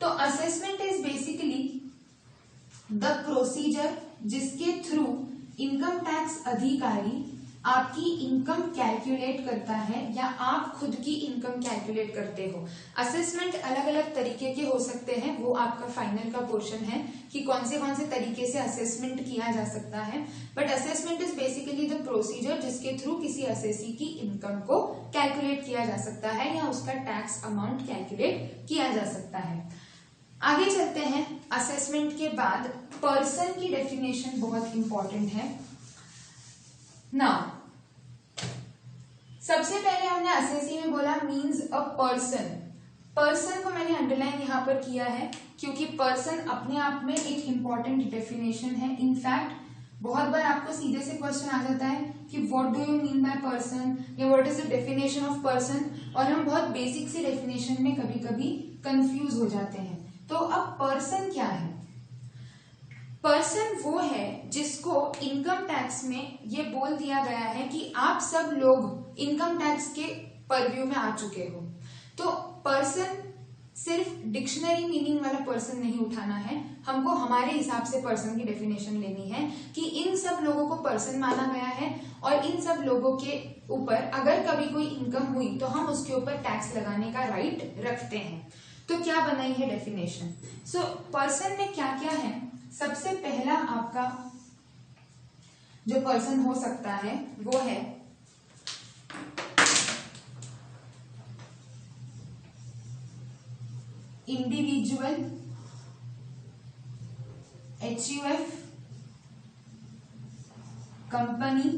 तो assessment is basically the procedure जिसके थ्रू इनकम टैक्स अधिकारी आपकी इनकम कैलकुलेट करता है या आप खुद की इनकम कैलकुलेट करते हो। असेसमेंट अलग अलग तरीके के हो सकते हैं, वो आपका फाइनल का पोर्शन है कि कौन से तरीके से असेसमेंट किया जा सकता है। But assessment is basically the procedure जिसके थ्रू किसी असेसी की इनकम को कैलकुलेट किया जा सकता है या उसका टैक्स अमाउंट कैलकुलेट किया जा सकता है। आगे चलते हैं। असेसमेंट के बाद पर्सन की डेफिनेशन बहुत इंपॉर्टेंट है। नाउ सबसे पहले हमने असेसी में बोला मीन्स अ पर्सन। पर्सन को मैंने अंडरलाइन यहां पर किया है क्योंकि पर्सन अपने आप में एक इंपॉर्टेंट डेफिनेशन है। इनफैक्ट बहुत बार आपको सीधे से क्वेश्चन आ जाता है कि what do you mean by person या what is the definition of person, और हम बहुत बेसिक सी डेफिनेशन में कभी कभी कंफ्यूज हो जाते हैं। तो अब पर्सन क्या है? पर्सन वो है जिसको इनकम टैक्स में ये बोल दिया गया है कि आप सब लोग इनकम टैक्स के परव्यू में आ चुके हो। तो पर्सन सिर्फ डिक्शनरी मीनिंग वाला पर्सन नहीं उठाना है, हमको हमारे हिसाब से पर्सन की डेफिनेशन लेनी है कि इन सब लोगों को पर्सन माना गया है और इन सब लोगों के ऊपर अगर कभी कोई इनकम हुई तो हम उसके ऊपर टैक्स लगाने का राइट रखते हैं। तो क्या बनाई है डेफिनेशन? सो पर्सन में क्या क्या है? सबसे पहला आपका जो पर्सन हो सकता है वो है individual, HUF, company,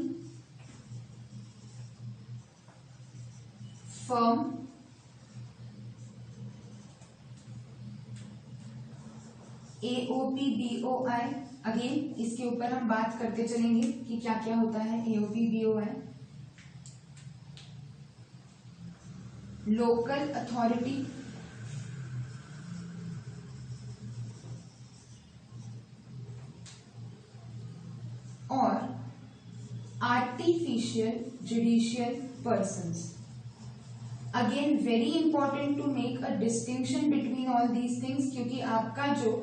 firm, AOP, BOI। Again इसके ऊपर हम बात करते चलेंगे कि क्या क्या होता है AOP, BOI। लोकल अथॉरिटी, और artificial judicial persons. Again very important to make a distinction between all these things, क्योंकि आपका जो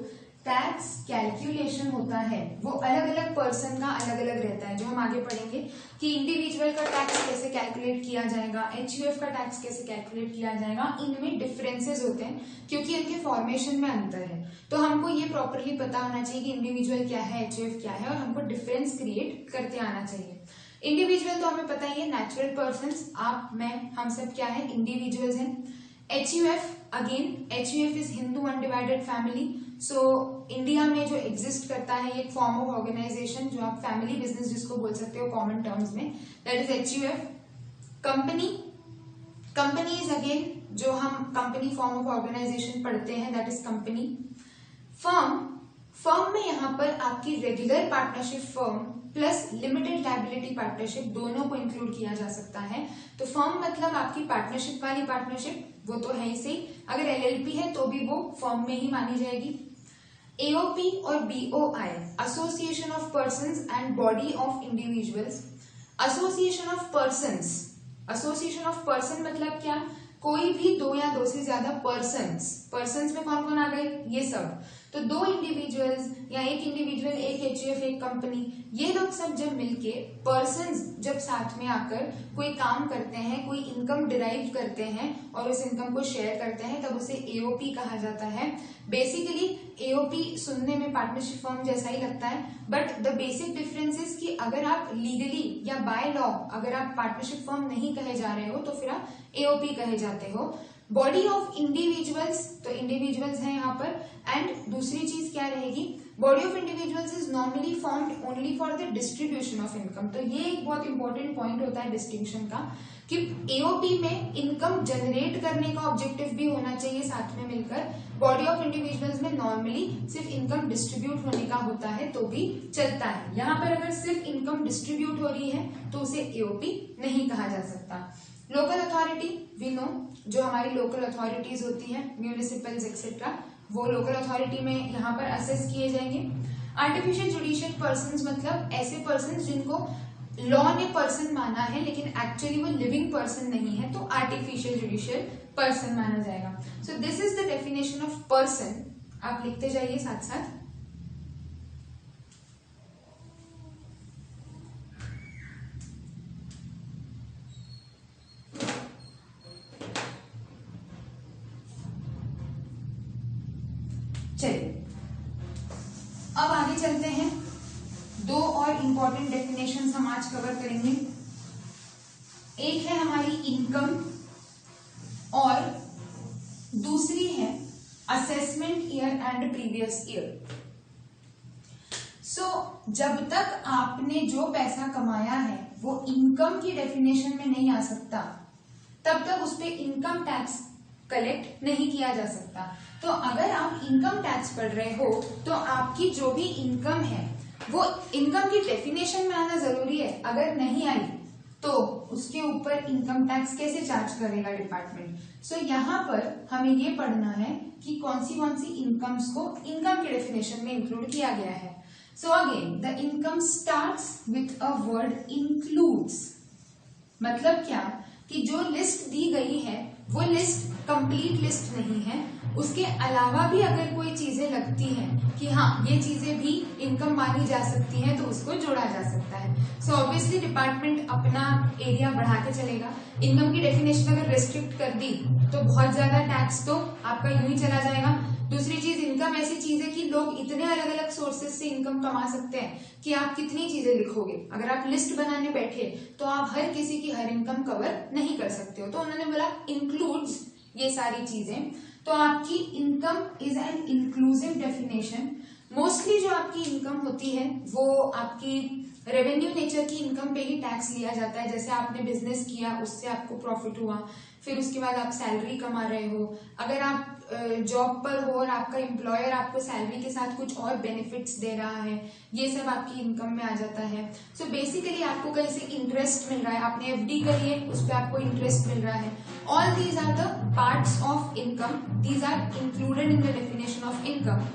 टैक्स कैलकुलेशन होता है वो अलग अलग पर्सन का अलग अलग रहता है, जो हम आगे पढ़ेंगे कि इंडिविजुअल का टैक्स कैसे कैलकुलेट किया जाएगा, HUF का टैक्स कैसे कैलकुलेट किया जाएगा। इनमें डिफरेंसेस होते हैं क्योंकि इनके फॉर्मेशन में अंतर है। तो हमको ये प्रॉपरली पता होना चाहिए कि इंडिविजुअल क्या है, HUF क्या है, और हमको डिफरेंस क्रिएट करते आना चाहिए। इंडिविजुअल तो हमें पता ही है, नेचुरल पर्सन्स, आप, मैं, हम सब क्या है, इंडिविजुअल्स हैं। HUF again HUF is Hindu undivided family. So India में जो एग्जिस्ट करता है एक फॉर्म ऑफ ऑर्गेनाइजेशन, जो आप फैमिली बिजनेस जिसको बोल सकते हो कॉमन टर्म्स में, that is HUF। Company is again जो हम कंपनी फॉर्म ऑफ ऑर्गेनाइजेशन पढ़ते हैं, दैट इज कंपनी। फर्म में यहाँ पर आपकी regular partnership firm plus limited liability partnership दोनों को इंक्लूड किया जा सकता है। तो फर्म मतलब आपकी पार्टनरशिप वाली पार्टनरशिप, वो तो है ही सही, अगर LLP है तो भी वो फर्म में ही मानी जाएगी। AOP और BOI, association of persons and body of individuals. Association of person मतलब क्या, कोई भी दो या दो से ज्यादा पर्संस में कौन कौन आ गए, ये सब। तो दो इंडिविजुअल्स या एक इंडिविजुअल, एक HUF, एक कंपनी, ये लोग सब जब मिलके पर्संस जब साथ में आकर कोई काम करते हैं, कोई इनकम डिराइव करते हैं और उस इनकम को शेयर करते हैं, तब उसे AOP कहा जाता है। बेसिकली AOP सुनने में पार्टनरशिप फर्म जैसा ही लगता है, but the basic difference is कि अगर आप लीगली या बाय लॉ अगर आप पार्टनरशिप फर्म नहीं कहे जा रहे हो तो फिर आप AOP कहे जाते हो। बॉडी ऑफ इंडिविजुअल्स, तो इंडिविजुअल्स हैं यहाँ पर। एंड दूसरी चीज क्या रहेगी, body of individuals is normally formed only for the distribution of income. तो ये एक बहुत इंपॉर्टेंट पॉइंट होता है डिस्टिंक्शन का, कि AOP में इनकम जनरेट करने का ऑब्जेक्टिव भी होना चाहिए साथ में मिलकर। बॉडी ऑफ इंडिविजुअल्स में नॉर्मली सिर्फ इनकम डिस्ट्रीब्यूट होने का होता है तो भी चलता है। यहाँ पर अगर सिर्फ इनकम डिस्ट्रीब्यूट हो रही है तो उसे AOP नहीं कहा जा सकता। लोकल अथॉरिटी वी नो, जो हमारी लोकल अथॉरिटीज होती हैं, म्यूनिसिपल्स एक्सेट्रा, वो लोकल अथॉरिटी में यहाँ पर असेस किए जाएंगे। आर्टिफिशियल जुडिशियल पर्सन्स मतलब ऐसे पर्सन्स जिनको लॉ ने पर्सन माना है लेकिन एक्चुअली वो लिविंग पर्सन नहीं है, तो आर्टिफिशियल जुडिशियल पर्सन माना जाएगा। So this is the definition of person. आप लिखते जाइए साथ साथ। चलिए अब आगे चलते हैं। दो और इंपॉर्टेंट डेफिनेशंस हम आज कवर करेंगे। एक है हमारी इनकम और दूसरी है assessment year and previous year. So जब तक आपने जो पैसा कमाया है वो इनकम की डेफिनेशन में नहीं आ सकता, तब तक उस पर इनकम टैक्स कलेक्ट नहीं किया जा सकता। तो अगर आप इनकम टैक्स पढ़ रहे हो तो आपकी जो भी इनकम है वो इनकम की डेफिनेशन में आना जरूरी है। अगर नहीं आई तो उसके ऊपर इनकम टैक्स कैसे चार्ज करेगा डिपार्टमेंट। सो यहाँ पर हमें ये पढ़ना है कि कौन सी इनकम्स को इनकम के डेफिनेशन में इंक्लूड किया गया है। So again the income starts with a word includes. मतलब क्या कि जो लिस्ट दी गई है वो लिस्ट कंप्लीट लिस्ट नहीं है, उसके अलावा भी अगर कोई चीजें लगती हैं कि हाँ ये चीजें भी इनकम मानी जा सकती हैं तो उसको जोड़ा जा सकता है। सो ऑब्वियसली डिपार्टमेंट अपना एरिया बढ़ा के चलेगा। इनकम की डेफिनेशन अगर रेस्ट्रिक्ट कर दी तो बहुत ज्यादा टैक्स तो आपका यूं ही चला जाएगा। दूसरी चीज, इनकम ऐसी चीज है कि लोग इतने अलग अलग सोर्सेज से इनकम कमा सकते हैं कि आप कितनी चीजें लिखोगे। अगर आप लिस्ट बनाने बैठे तो आप हर किसी की हर इनकम कवर नहीं कर सकते हो। तो उन्होंने बोला इंक्लूड्स ये सारी चीजें। तो आपकी income is an inclusive definition. Mostly जो आपकी इनकम होती है वो आपकी रेवेन्यू नेचर की इनकम पे ही टैक्स लिया जाता है। जैसे आपने बिजनेस किया, उससे आपको प्रॉफिट हुआ, फिर उसके बाद आप सैलरी कमा रहे हो। अगर आप जॉब पर हो और आपका एम्प्लॉयर आपको सैलरी के साथ कुछ और बेनिफिट्स दे रहा है, ये सब आपकी इनकम में आ जाता है। सो बेसिकली आपको कहीं से इंटरेस्ट मिल रहा है, आपने FD करी है, उस पर आपको इंटरेस्ट मिल रहा है। All these are the parts of income, these are included in the definition of income.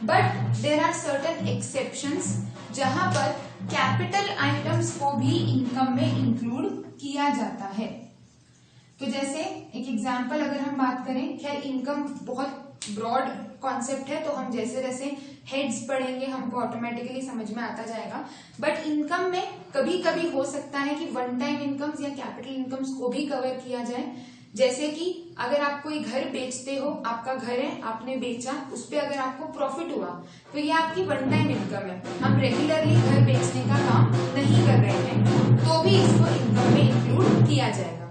But there are certain exceptions जहां पर कैपिटल आइटम्स को भी इनकम में इंक्लूड किया जाता है। तो जैसे एक एग्जांपल अगर हम बात करें, खैर इनकम बहुत ब्रॉड कॉन्सेप्ट है तो हम जैसे जैसे हेड्स पढ़ेंगे हमको ऑटोमेटिकली समझ में आता जाएगा। बट इनकम में कभी कभी हो सकता है कि वन टाइम इनकम्स या कैपिटल इनकम्स को भी कवर किया जाए। जैसे कि अगर आप कोई घर बेचते हो, आपका घर है, आपने बेचा, उस पर अगर आपको प्रॉफिट हुआ तो ये आपकी वन टाइम इनकम है। हम रेगुलरली घर बेचने का काम नहीं कर रहे हैं तो भी इसको इनकम में इंक्लूड किया जाएगा।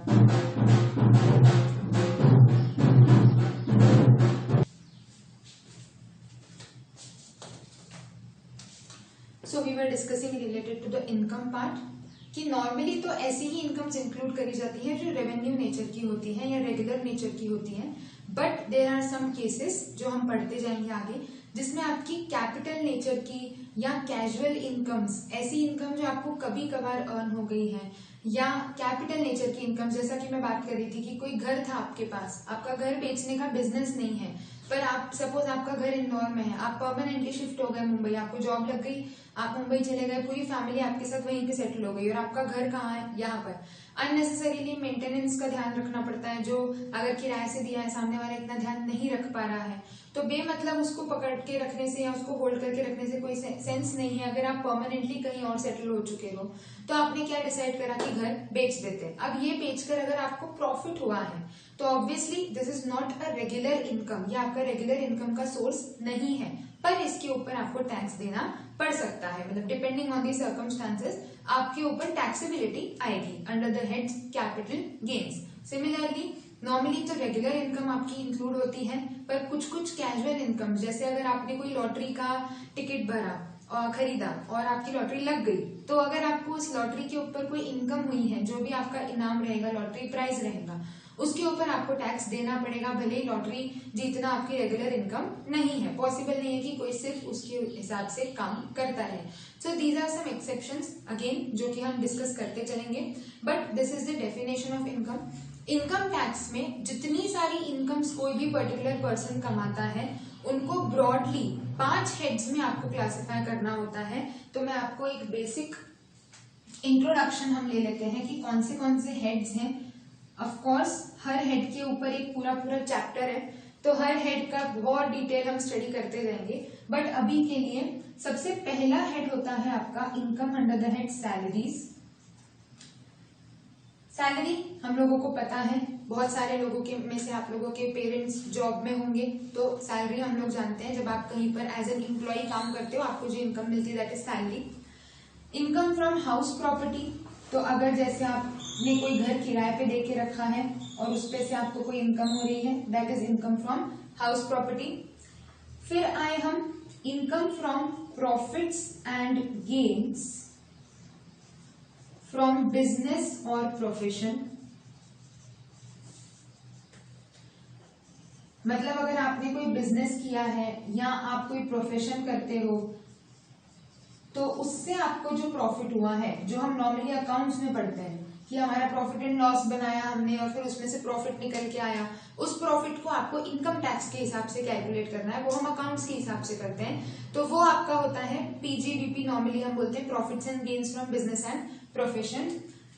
So we were discussing related to the income part कि नॉर्मली तो ऐसी ही इनकम्स इंक्लूड करी जाती है जो रेवेन्यू नेचर की होती है या रेगुलर नेचर की होती है, but there are some cases जो हम पढ़ते जाएंगे आगे जिसमें आपकी कैपिटल नेचर की या कैजुअल इनकम्स, ऐसी इनकम जो आपको कभी कभार अर्न हो गई है, या कैपिटल नेचर की इनकम, जैसा कि मैं बात कर रही थी कि कोई घर था आपके पास, आपका घर बेचने का बिजनेस नहीं है, पर आप सपोज आपका घर इंदौर में है, आप परमानेंटली शिफ्ट हो गए मुंबई, आपको जॉब लग गई, आप मुंबई चले गए, पूरी फैमिली आपके साथ वहीं पे सेटल हो गई और आपका घर कहाँ है, यहाँ पर। अननेसेसरीली मेंटेनेंस का ध्यान रखना पड़ता है, जो अगर किराए से दिया है सामने वाला इतना ध्यान नहीं रख पा रहा है, तो बेमतलब उसको पकड़ के रखने से या उसको होल्ड करके रखने से कोई सेंस नहीं है। अगर आप परमानेंटली कहीं और सेटल हो चुके हो तो आपने क्या डिसाइड करा कि घर बेच देते हैं। अब ये बेचकर अगर आपको प्रॉफिट हुआ है तो obviously this is not a regular income, ये आपका रेगुलर इनकम का सोर्स नहीं है, पर इसके ऊपर आपको टैक्स देना पड़ सकता है। मतलब डिपेंडिंग ऑन दी सर्कमस्टांसेस आपके ऊपर टैक्सेबिलिटी आएगी under the head capital gains. Similarly normally तो रेगुलर इनकम आपकी इंक्लूड होती है, पर कुछ कुछ कैजुअल इनकम, जैसे अगर आपने कोई लॉटरी का टिकट भरा और खरीदा और आपकी लॉटरी लग गई, तो अगर आपको उस लॉटरी के ऊपर कोई इनकम हुई है, जो भी आपका इनाम रहेगा, लॉटरी प्राइज रहेगा, उसके ऊपर आपको टैक्स देना पड़ेगा, भले ही लॉटरी जीतना आपकी रेगुलर इनकम नहीं है। पॉसिबल नहीं है कि कोई सिर्फ उसके हिसाब से काम करता है। So these are some exceptions again जो कि हम डिस्कस करते चलेंगे, but this is the definition of income. Income tax में जितनी सारी इनकम्स कोई भी पर्टिकुलर पर्सन कमाता है उनको ब्रॉडली 5 हेड्स में आपको क्लासिफाई करना होता है। तो मैं आपको एक बेसिक इंट्रोडक्शन हम ले लेते हैं कि कौन से हेड्स हैं। ऑफ कोर्स हर हेड के ऊपर एक पूरा चैप्टर है, तो हर हेड का बहुत डिटेल हम स्टडी करते जाएंगे, बट अभी के लिए सबसे पहला हेड होता है आपका income under the head salaries. Salary हम लोगों को पता है, बहुत सारे लोगों के में से आप लोगों के पेरेंट्स जॉब में होंगे, तो सैलरी हम लोग जानते हैं, जब आप कहीं पर एज एन एम्प्लॉय काम करते हो आपको जो इनकम मिलती है that is salary. Income from house property, तो अगर जैसे आपने कोई घर किराए पे दे के रखा है और उस पे से आपको कोई इनकम हो रही है, that is income from house property. फिर आए हम income from profits and gains from business और प्रोफेशन। मतलब अगर आपने कोई बिजनेस किया है या आप कोई प्रोफेशन करते हो तो उससे आपको जो प्रॉफिट हुआ है, जो हम नॉर्मली अकाउंट्स में पढ़ते हैं कि हमारा प्रॉफिट एंड लॉस बनाया हमने और फिर उसमें से प्रॉफिट निकल के आया, उस प्रॉफिट को आपको इनकम टैक्स के हिसाब से कैलकुलेट करना है, वो हम अकाउंट्स के हिसाब से करते हैं, तो वो आपका होता है पीजीबीपी, नॉर्मली हम बोलते हैं profits and gains from business and profession.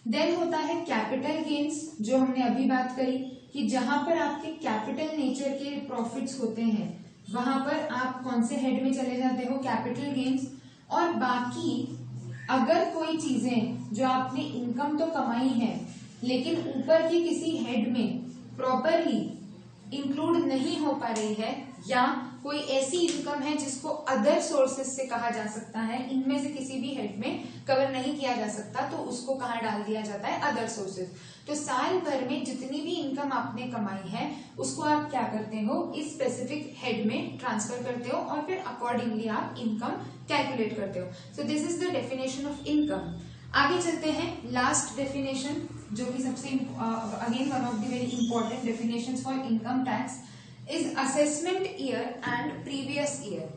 Then होता है कैपिटल गेन्स, जो हमने अभी बात करी कि जहां पर आपके कैपिटल नेचर के प्रॉफिट्स होते हैं वहां पर आप कौन से हेड में चले जाते हो, कैपिटल गेन्स। और बाकी अगर कोई चीजें जो आपने इनकम तो कमाई है लेकिन ऊपर की किसी हेड में प्रॉपरली इंक्लूड नहीं हो पा रही है, या कोई ऐसी इनकम है जिसको अदर सोर्सेस से कहा जा सकता है, इनमें से किसी भी हेड में कवर नहीं किया जा सकता, तो उसको कहाँ डाल दिया जाता है, अदर सोर्सेस। तो साल भर में जितनी भी इनकम आपने कमाई है उसको आप क्या करते हो, इस स्पेसिफिक हेड में ट्रांसफर करते हो और फिर अकॉर्डिंगली आप इनकम कैलकुलेट करते हो। So this is the definition of income. आगे चलते हैं लास्ट डेफिनेशन, जो कि सबसे again one of the very important definitions for income tax is assessment year and previous year.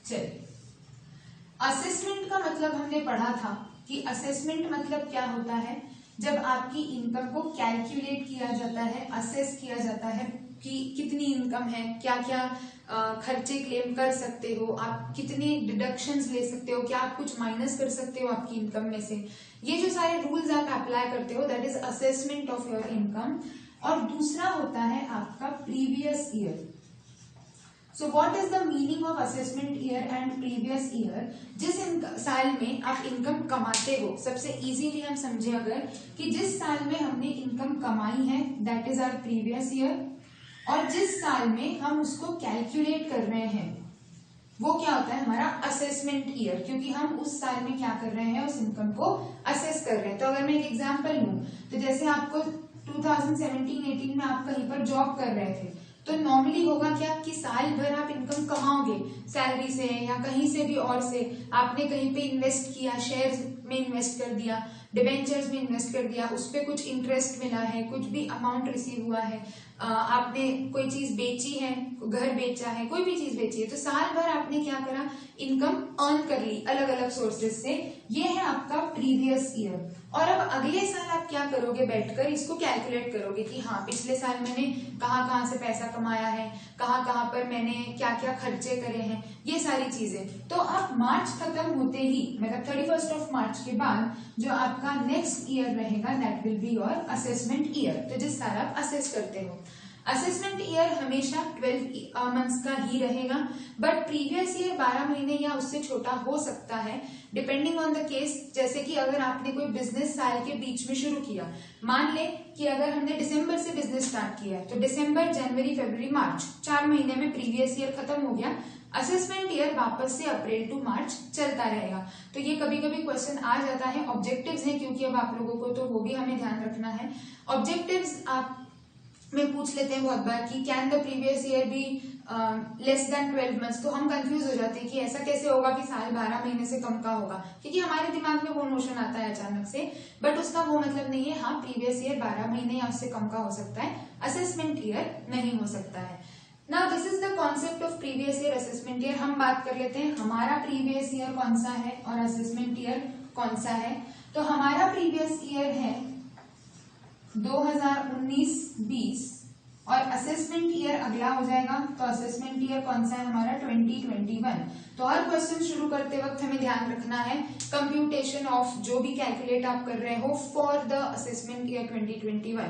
चलिए, असेसमेंट का मतलब हमने पढ़ा था कि असेसमेंट मतलब क्या होता है, जब आपकी इनकम को कैलकुलेट किया जाता है, असेस किया जाता है कि कितनी इनकम है, क्या क्या खर्चे क्लेम कर सकते हो, आप कितने डिडक्शंस ले सकते हो, क्या आप कुछ माइनस कर सकते हो आपकी इनकम में से, ये जो सारे रूल्स आप अप्लाई करते हो that is assessment of your income. और दूसरा होता है आपका previous year. So what is the meaning of assessment year and previous year? जिस साल में आप इनकम कमाते हो, सबसे इजीली हम समझे अगर कि जिस साल में हमने इनकम कमाई है that is our previous year, और जिस साल में हम उसको कैलकुलेट कर रहे हैं वो क्या होता है, हमारा असेसमेंट ईयर, क्योंकि हम उस साल में क्या कर रहे हैं, उस इनकम को असेस कर रहे हैं। तो अगर मैं एक एग्जांपल लूं, तो जैसे आपको 2017-18 में आप कहीं पर जॉब कर रहे थे, तो नॉर्मली होगा क्या कि साल भर आप इनकम कमाओगे कमाओगे सैलरी से या कहीं से भी और से, आपने कहीं पे इन्वेस्ट किया, शेयर्स में इन्वेस्ट कर दिया, डिबेंचर्स में इन्वेस्ट कर दिया, उस पर कुछ इंटरेस्ट मिला है, कुछ भी अमाउंट रिसीव हुआ है, आपने कोई चीज बेची है, घर बेचा है, कोई भी चीज बेची है, तो साल भर आपने क्या करा, इनकम अर्न कर ली अलग अलग सोर्सेज से। ये है आपका प्रीवियस ईयर। और अब अगले साल आप क्या करोगे, बैठकर इसको कैलकुलेट करोगे कि हाँ पिछले साल मैंने कहाँ कहाँ से पैसा कमाया है, कहाँ कहाँ पर मैंने क्या क्या खर्चे करे हैं, ये सारी चीजें। तो अब मार्च खत्म होते ही, मतलब 31 मार्च के बाद जो आपका नेक्स्ट ईयर रहेगा that will be your assessment year. तो जिस साल आप असेस करते हो, असेसमेंट ईयर हमेशा 12 मंथ्स का ही रहेगा, बट प्रीवियस ईयर 12 महीने या उससे छोटा हो सकता है डिपेंडिंग ऑन द केस। जैसे कि अगर आपने कोई बिजनेस साल के बीच में शुरू किया, मान ले कि अगर हमने दिसंबर से बिजनेस स्टार्ट किया तो दिसंबर, जनवरी, फरवरी, मार्च 4 महीने में प्रीवियस ईयर खत्म हो गया, असेसमेंट ईयर वापस से अप्रैल टू मार्च चलता रहेगा। तो ये कभी कभी क्वेश्चन आ जाता है, ऑब्जेक्टिव्स है क्योंकि अब आप लोगों को तो वो भी हमें ध्यान रखना है। ऑब्जेक्टिव्स आप में पूछ लेते हैं बहुत बार कि can the previous year be less than 12 months, तो हम कंफ्यूज हो जाते हैं कि ऐसा कैसे होगा कि साल 12 महीने से कम का होगा, क्योंकि हमारे दिमाग में वो नोशन आता है अचानक से, बट उसका वो मतलब नहीं है। हाँ, प्रीवियस ईयर 12 महीने या उससे कम का हो सकता है, असेसमेंट ईयर नहीं हो सकता है। Now this is the concept of previous year, assessment year. हम बात कर लेते हैं हमारा प्रीवियस ईयर कौन सा है और असेसमेंट ईयर कौन सा है। तो हमारा प्रीवियस ईयर है 2019-20 और असेसमेंट ईयर अगला हो जाएगा। तो असेसमेंट ईयर कौन सा है हमारा, 2021। तो हर क्वेश्चन शुरू करते वक्त हमें ध्यान रखना है कंप्यूटेशन ऑफ जो भी कैलकुलेट आप कर रहे हो for the assessment year 2021।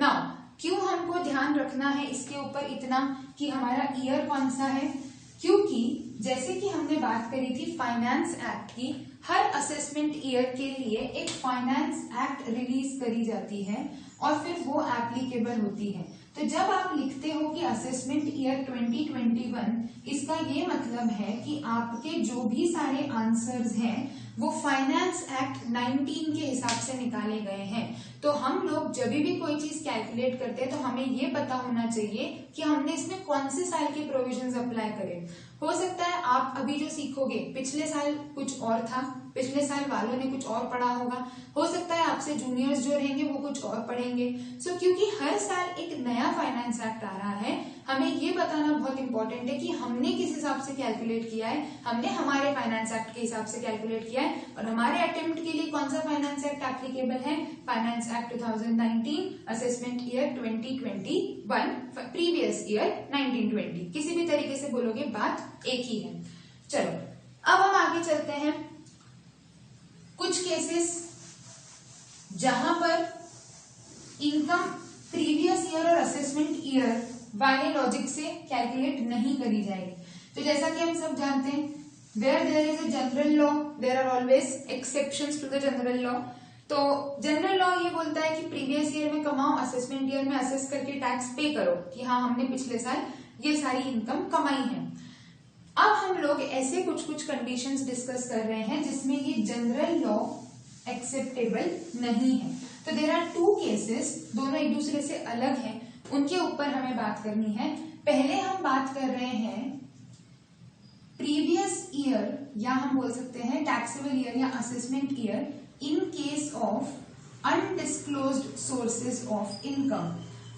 Now क्यों हमको ध्यान रखना है इसके ऊपर इतना कि हमारा ईयर कौन सा है, क्योंकि जैसे कि हमने बात करी थी फाइनेंस एक्ट की, हर असेसमेंट ईयर के लिए एक फाइनेंस एक्ट रिलीज करी जाती है और फिर वो एप्लीकेबल होती है। तो जब आप लिखते हो कि असेसमेंट ईयर 2021, इसका ये मतलब है कि आपके जो भी सारे आंसर्स हैं वो फाइनेंस एक्ट 19 के हिसाब से निकाले गए हैं। तो हम लोग जब भी कोई चीज कैलकुलेट करते हैं तो हमें ये पता होना चाहिए कि हमने इसमें कौन से साल के प्रोविजंस अप्लाई करे। हो सकता है आप अभी जो सीखोगे पिछले साल कुछ और था, पिछले साल वालों ने कुछ और पढ़ा होगा, हो सकता है आपसे जूनियर्स जो रहेंगे वो कुछ और पढ़ेंगे। सो क्योंकि हर साल एक नया फाइनेंस एक्ट आ रहा है, हमें ये बताना बहुत इंपॉर्टेंट है कि हमने किस हिसाब से कैलकुलेट किया है। हमने हमारे फाइनेंस एक्ट के हिसाब से कैलकुलेट किया है और हमारे अटेम्प्ट के लिए कौन सा फाइनेंस एक्ट एप्लीकेबल है, finance act 2019, assessment year 2021, previous year 1920। किसी भी तरीके से बोलोगे बात एक ही है। चलो अब हम आगे चलते हैं। कुछ केसेस जहां पर इनकम प्रीवियस ईयर और असेसमेंट ईयर वाले लॉजिक से कैलकुलेट नहीं करी जाएगी। तो जैसा कि हम सब जानते हैं, where there is a general law there are always exceptions to the general law. तो जनरल लॉ ये बोलता है कि प्रीवियस ईयर में कमाओ, असेसमेंट ईयर में असेस करके टैक्स पे करो कि हाँ हमने पिछले साल ये सारी इनकम कमाई है। अब हम लोग ऐसे कुछ कुछ कंडीशंस डिस्कस कर रहे हैं जिसमें ये जनरल लॉ एक्सेप्टेबल नहीं है। तो देयर आर 2 केसेस, दोनों एक दूसरे से अलग हैं, उनके ऊपर हमें बात करनी है। पहले हम बात कर रहे हैं प्रीवियस ईयर, या हम बोल सकते हैं टैक्सेबल ईयर या assessment year in case of undisclosed sources of income.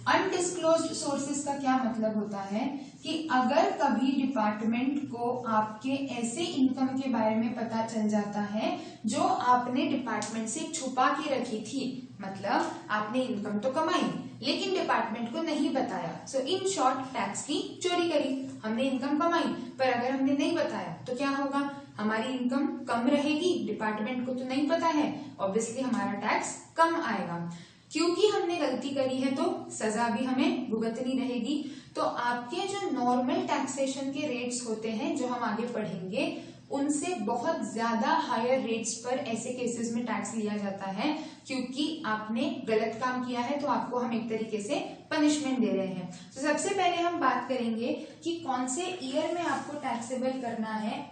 Undisclosed sources का क्या मतलब होता है कि अगर कभी डिपार्टमेंट को आपके ऐसे इनकम के बारे में पता चल जाता है जो आपने डिपार्टमेंट से छुपा के रखी थी, मतलब आपने इनकम तो कमाई लेकिन डिपार्टमेंट को नहीं बताया, सो इन शॉर्ट टैक्स की चोरी करी। हमने इनकम कमाई पर अगर हमने नहीं बताया तो क्या होगा, हमारी इनकम कम रहेगी, डिपार्टमेंट को तो नहीं पता है, ऑब्वियसली हमारा टैक्स कम आएगा। क्योंकि हमने गलती करी है तो सजा भी हमें भुगतनी रहेगी। तो आपके जो नॉर्मल टैक्सेशन के रेट्स होते हैं जो हम आगे पढ़ेंगे, उनसे बहुत ज्यादा हायर रेट्स पर ऐसे केसेस में टैक्स लिया जाता है, क्योंकि आपने गलत काम किया है तो आपको हम एक तरीके से पनिशमेंट दे रहे हैं। तो सबसे पहले हम बात करेंगे कि कौन से ईयर में आपको टैक्सेबल करना है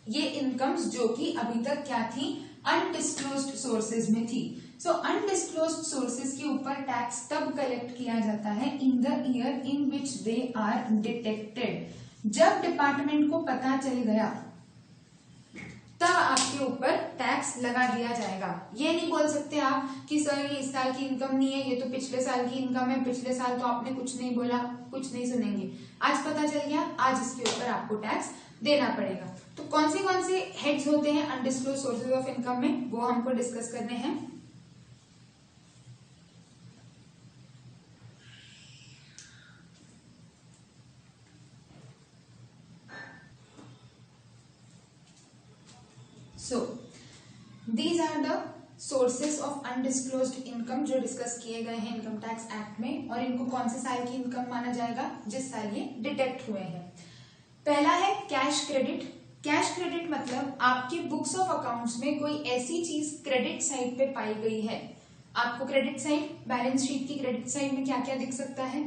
ये इनकम्स जो कि अभी तक क्या थी, अनडिस्क्लोज्ड सोर्सेज में थी। सो अनडिस्क्लोज्ड सोर्सेज के ऊपर टैक्स तब कलेक्ट किया जाता है in the year in which they are detected. जब डिपार्टमेंट को पता चल गया तब आपके ऊपर टैक्स लगा दिया जाएगा। ये नहीं बोल सकते आप कि सर ये इस साल की इनकम नहीं है, ये तो पिछले साल की इनकम है, पिछले साल तो आपने कुछ नहीं बोला, कुछ नहीं सुनेंगे। आज पता चल गया, आज इसके ऊपर आपको टैक्स देना पड़ेगा। तो कौन से हेड्स होते हैं अनडिस्क्लोज्ड सोर्सेज ऑफ इनकम में, वो हमको डिस्कस करने हैं। So, these are the sources of undisclosed income जो डिस्कस किए गए हैं इनकम टैक्स एक्ट में, और इनको कौन से साल की इनकम माना जाएगा, जिस साल ये डिटेक्ट हुए हैं। पहला है कैश क्रेडिट। कैश क्रेडिट मतलब आपकी बुक्स ऑफ अकाउंट्स में कोई ऐसी चीज क्रेडिट साइड पे पाई गई है। आपको क्रेडिट साइड, बैलेंस शीट की क्रेडिट साइड में क्या क्या दिख सकता है,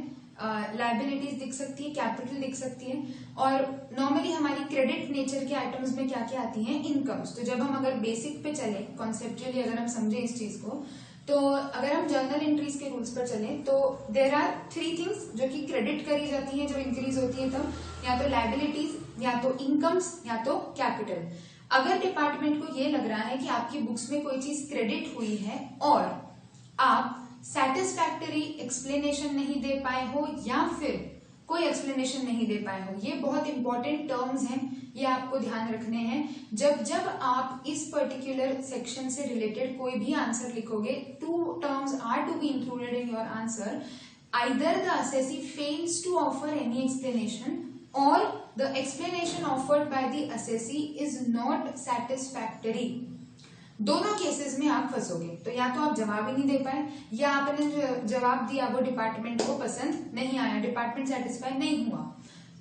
लायबिलिटीज दिख सकती है, कैपिटल दिख सकती है, और नॉर्मली हमारी क्रेडिट नेचर के आइटम्स में क्या क्या आती हैं, इनकम्स। तो जब हम अगर बेसिक पे चले, कॉन्सेप्चुअली अगर हम समझे इस चीज को, तो अगर हम जर्नल एंट्रीज के रूल्स पर चले तो देयर आर 3 थिंग्स जो कि क्रेडिट करी जाती हैं जब इंक्रीज होती है तब, या तो लायबिलिटीज, या तो इनकम्स, या तो कैपिटल। अगर डिपार्टमेंट को ये लग रहा है कि आपकी बुक्स में कोई चीज क्रेडिट हुई है और आप सैटिस्फैक्टरी एक्सप्लेनेशन नहीं दे पाए हो, या फिर कोई एक्सप्लेनेशन नहीं दे पाए हो, ये बहुत इंपॉर्टेंट टर्म्स हैं, ये आपको ध्यान रखने हैं। जब आप इस पर्टिकुलर सेक्शन से रिलेटेड कोई भी आंसर लिखोगे, 2 terms are to be included in your answer. Either the assessee fails to offer any explanation और the explanation offered by the assessee is not satisfactory. दोनों केसेस में आप फंसोगे। तो या तो आप जवाब ही नहीं दे पाए, या आपने जो जवाब दिया वो डिपार्टमेंट को पसंद नहीं आया, डिपार्टमेंट सेटिस्फाई नहीं हुआ,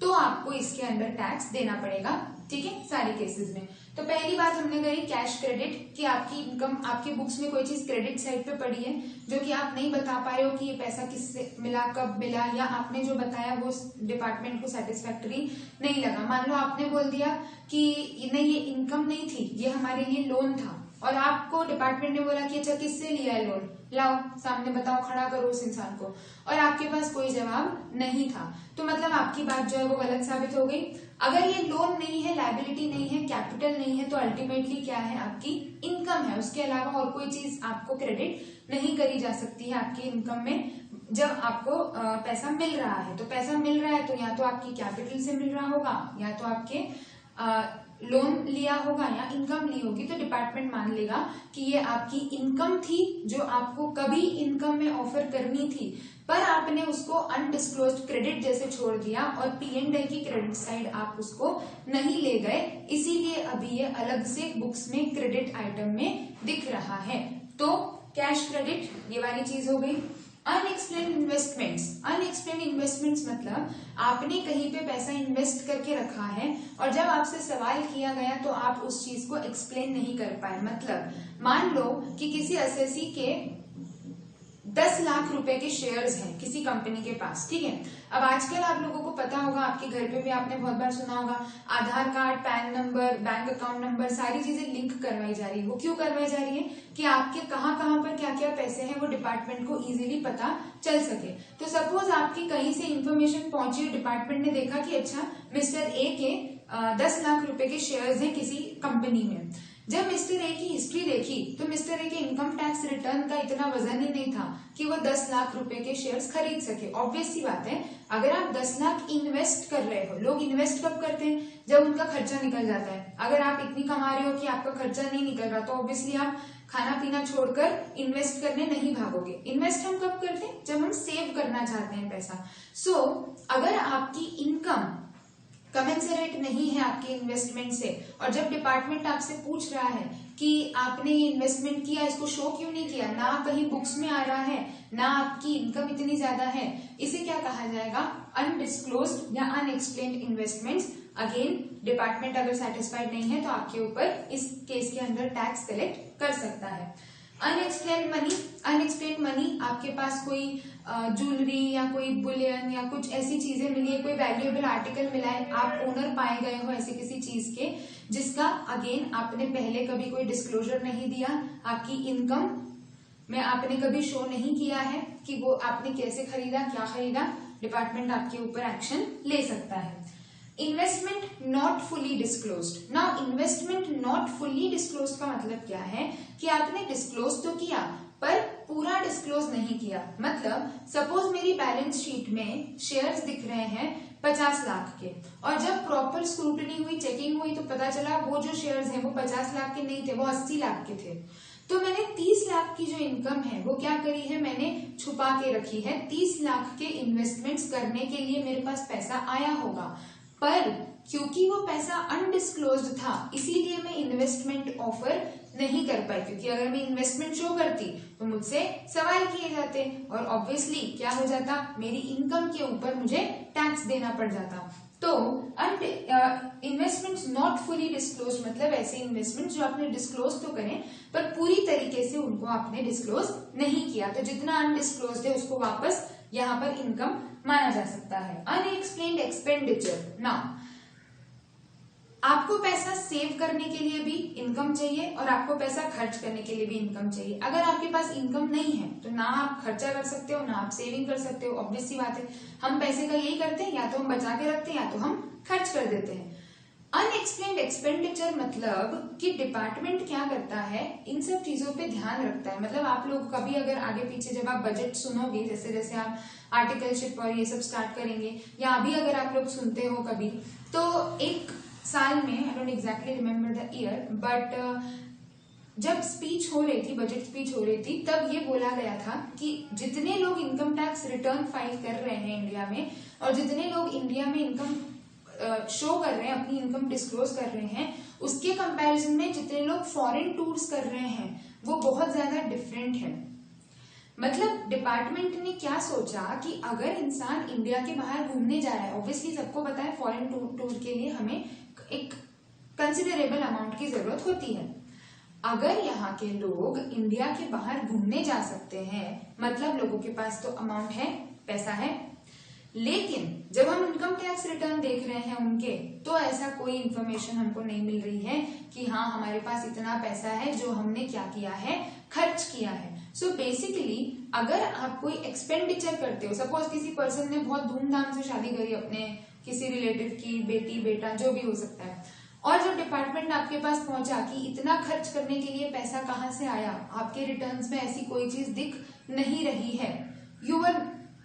तो आपको इसके अंदर टैक्स देना पड़ेगा। ठीक है, सारे केसेस में। तो पहली बात हमने करी कैश क्रेडिट, कि आपकी इनकम, आपकी बुक्स में कोई चीज क्रेडिट साइड पे पड़ी है जो कि आप नहीं बता पा रहे हो कि ये पैसा किससे मिला, कब मिला, या आपने जो बताया वो डिपार्टमेंट को सेटिस्फैक्टरी नहीं लगा। मान लो आपने बोल दिया कि नहीं ये इनकम नहीं थी, ये हमारे लिए लोन था, और आपको डिपार्टमेंट ने बोला कि अच्छा किससे लिया है लोन, लाओ सामने बताओ, खड़ा करो उस इंसान को, और आपके पास कोई जवाब नहीं था, तो मतलब आपकी बात जो है वो गलत साबित हो गई। अगर ये लोन नहीं है, लायबिलिटी नहीं है, कैपिटल नहीं है, तो अल्टीमेटली क्या है, आपकी इनकम है, उसके अलावा और कोई चीज आपको क्रेडिट नहीं करी जा सकती है आपकी इनकम में। जब आपको पैसा मिल रहा है, तो पैसा मिल रहा है तो या तो आपकी कैपिटल से मिल रहा होगा, या तो आपके लोन लिया होगा, या इनकम ली होगी, तो डिपार्टमेंट मान लेगा कि ये आपकी इनकम थी जो आपको कभी इनकम में ऑफर करनी थी, पर आपने उसको अनडिस्क्लोज्ड क्रेडिट जैसे छोड़ दिया, और P&L की क्रेडिट साइड आप उसको नहीं ले गए, इसीलिए अभी ये अलग से बुक्स में क्रेडिट आइटम में दिख रहा है। तो कैश क्रेडिट ये वाली चीज हो गई। Unexplained investments. अनएक्सप्लेन्ड इन्वेस्टमेंट्स मतलब आपने कहीं पे पैसा इन्वेस्ट करके रखा है, और जब आपसे सवाल किया गया तो आप उस चीज को एक्सप्लेन नहीं कर पाए। मतलब मान लो कि किसी असेसी के 10 लाख रुपए के शेयर्स हैं किसी कंपनी के पास, ठीक है। अब आजकल आप लोगों को पता होगा, आपके घर पे भी आपने बहुत बार सुना होगा, Aadhaar card, PAN number, bank account number, सारी चीजें लिंक करवाई जा रही है। वो क्यों करवाई जा रही है? कि आपके कहाँ कहाँ पर क्या क्या पैसे हैं वो डिपार्टमेंट को इजीली पता चल सके। तो सपोज आपकी कहीं से इंफॉर्मेशन पहुंची, डिपार्टमेंट ने देखा कि अच्छा मिस्टर ए के 10 लाख रुपए के शेयर्स हैं किसी कंपनी में। जब मिस्टर ए की हिस्ट्री देखी तो मिस्टर ए के इनकम टैक्स रिटर्न का इतना वजन ही नहीं था कि वो 10 लाख रुपए के शेयर्स खरीद सके। ऑब्वियस सी बात है, अगर आप 10 लाख इन्वेस्ट कर रहे हो, लोग इन्वेस्ट कब करते हैं? जब उनका खर्चा निकल जाता है। अगर आप इतनी कमा रहे हो कि आपका खर्चा नहीं निकल रहा, तो ऑब्वियसली आप खाना पीना छोड़कर इन्वेस्ट करने नहीं भागोगे। इन्वेस्ट हम कब करते हैं? जब हम सेव करना चाहते हैं पैसा। सो अगर आपकी इनकम कमेंसरेट नहीं है आपके इन्वेस्टमेंट से, और जब डिपार्टमेंट आपसे पूछ रहा है कि आपने ये इन्वेस्टमेंट किया, इसको शो क्यों नहीं किया, ना कहीं बुक्स में आ रहा है, ना आपकी इनकम इतनी ज्यादा है, इसे क्या कहा जाएगा? अनडिस्क्लोज्ड या अनएक्सप्लेन्ड इन्वेस्टमेंट्स। अगेन डिपार्टमेंट अगर सेटिस्फाइड नहीं है तो आपके ऊपर इस केस के अंदर टैक्स कलेक्ट कर सकता है। Unexplained money. अनएक्सप्लेन्ड मनी, आपके पास कोई ज्वेलरी या कोई बुलियन या कुछ ऐसी चीजें मिली है, कोई वैल्यूएबल आर्टिकल मिला है, आप ओनर पाए गए हो ऐसे किसी चीज के, जिसका अगेन आपने पहले कभी कोई डिस्क्लोजर नहीं दिया, आपकी इनकम में आपने कभी शो नहीं किया है कि वो आपने कैसे खरीदा, क्या खरीदा, डिपार्टमेंट आपके ऊपर एक्शन ले सकता है। Investment not fully disclosed. Now investment not fully disclosed का मतलब क्या है कि आपने डिस्क्लोज तो किया पर पूरा डिस्क्लोज नहीं किया। मतलब सपोज मेरी बैलेंस शीट में शेयर्स दिख रहे हैं 50 लाख के, और जब प्रॉपर स्क्रूटनी हुई, चेकिंग हुई, तो पता चला वो जो शेयर्स हैं वो 50 लाख के नहीं थे, वो 80 लाख के थे। तो मैंने 30 लाख की जो इनकम है वो क्या करी है, मैंने छुपा के रखी है। 30 लाख के इन्वेस्टमेंट्स करने के लिए मेरे पास पैसा आया होगा, पर क्योंकि वो पैसा अनडिस्क्लोज्ड था इसीलिए मैं इन्वेस्टमेंट ऑफर नहीं कर पाई। क्योंकि अगर मैं इन्वेस्टमेंट शो करती तो मुझसे सवाल किए जाते और ऑब्वियसली क्या हो जाता, मेरी इनकम के ऊपर मुझे टैक्स देना पड़ जाता। तो इन्वेस्टमेंट्स नॉट फुली डिस्क्लोज मतलब ऐसे इन्वेस्टमेंट जो आपने डिस्क्लोज तो करें पर पूरी तरीके से उनको आपने डिस्क्लोज नहीं किया, तो जितना अनडिस्क्लोज है उसको वापस यहाँ पर इनकम माना जा सकता है। Unexplained expenditure. नाउ आपको पैसा सेव करने के लिए भी इनकम चाहिए और आपको पैसा खर्च करने के लिए भी इनकम चाहिए। अगर आपके पास इनकम नहीं है तो ना आप खर्चा कर सकते हो ना आप सेविंग कर सकते हो। ऑब्वियस सी बात है, हम पैसे का यही करते हैं, या तो हम बचा के रखते हैं या तो हम खर्च कर देते हैं। अनएक्सप्लेन्ड एक्सपेंडिचर मतलब कि डिपार्टमेंट क्या करता है, इन सब चीजों पे ध्यान रखता है। मतलब आप लोग कभी अगर आगे पीछे जब आप बजट सुनोगे, जैसे जैसे आप आर्टिकलशिप और ये सब स्टार्ट करेंगे, या अभी अगर आप लोग सुनते हो कभी, तो एक साल में, I don't exactly remember the year, but जब स्पीच हो रही थी, बजट स्पीच हो रही थी, तब ये बोला गया था कि जितने लोग इनकम टैक्स रिटर्न फाइल कर रहे हैं इंडिया में, और जितने लोग इंडिया में इनकम शो कर रहे हैं, अपनी इनकम डिस्क्लोज कर रहे हैं, उसके कंपैरिजन में जितने लोग फॉरेन टूर्स कर रहे हैं वो बहुत ज्यादा डिफरेंट है। मतलब डिपार्टमेंट ने क्या सोचा कि अगर इंसान इंडिया के बाहर घूमने जा रहा है, ऑब्वियसली सबको पता है फॉरेन टूर के लिए हमें एक कंसिडरेबल अमाउंट की जरूरत होती है। अगर यहाँ के लोग इंडिया के बाहर घूमने जा सकते हैं मतलब लोगों के पास तो अमाउंट है, पैसा है, लेकिन जब हम इनकम टैक्स रिटर्न देख रहे हैं उनके, तो ऐसा कोई इंफॉर्मेशन हमको नहीं मिल रही है कि हाँ हमारे पास इतना पैसा है जो हमने क्या किया है, खर्च किया है। सो बेसिकली अगर आप कोई एक्सपेंडिचर करते हो, सपोज किसी पर्सन ने बहुत धूमधाम से शादी करी अपने किसी रिलेटिव की, बेटी बेटा जो भी हो सकता है, और जब डिपार्टमेंट आपके पास पहुंचा कि इतना खर्च करने के लिए पैसा कहाँ से आया, आपके रिटर्न्स में ऐसी कोई चीज दिख नहीं रही है, you are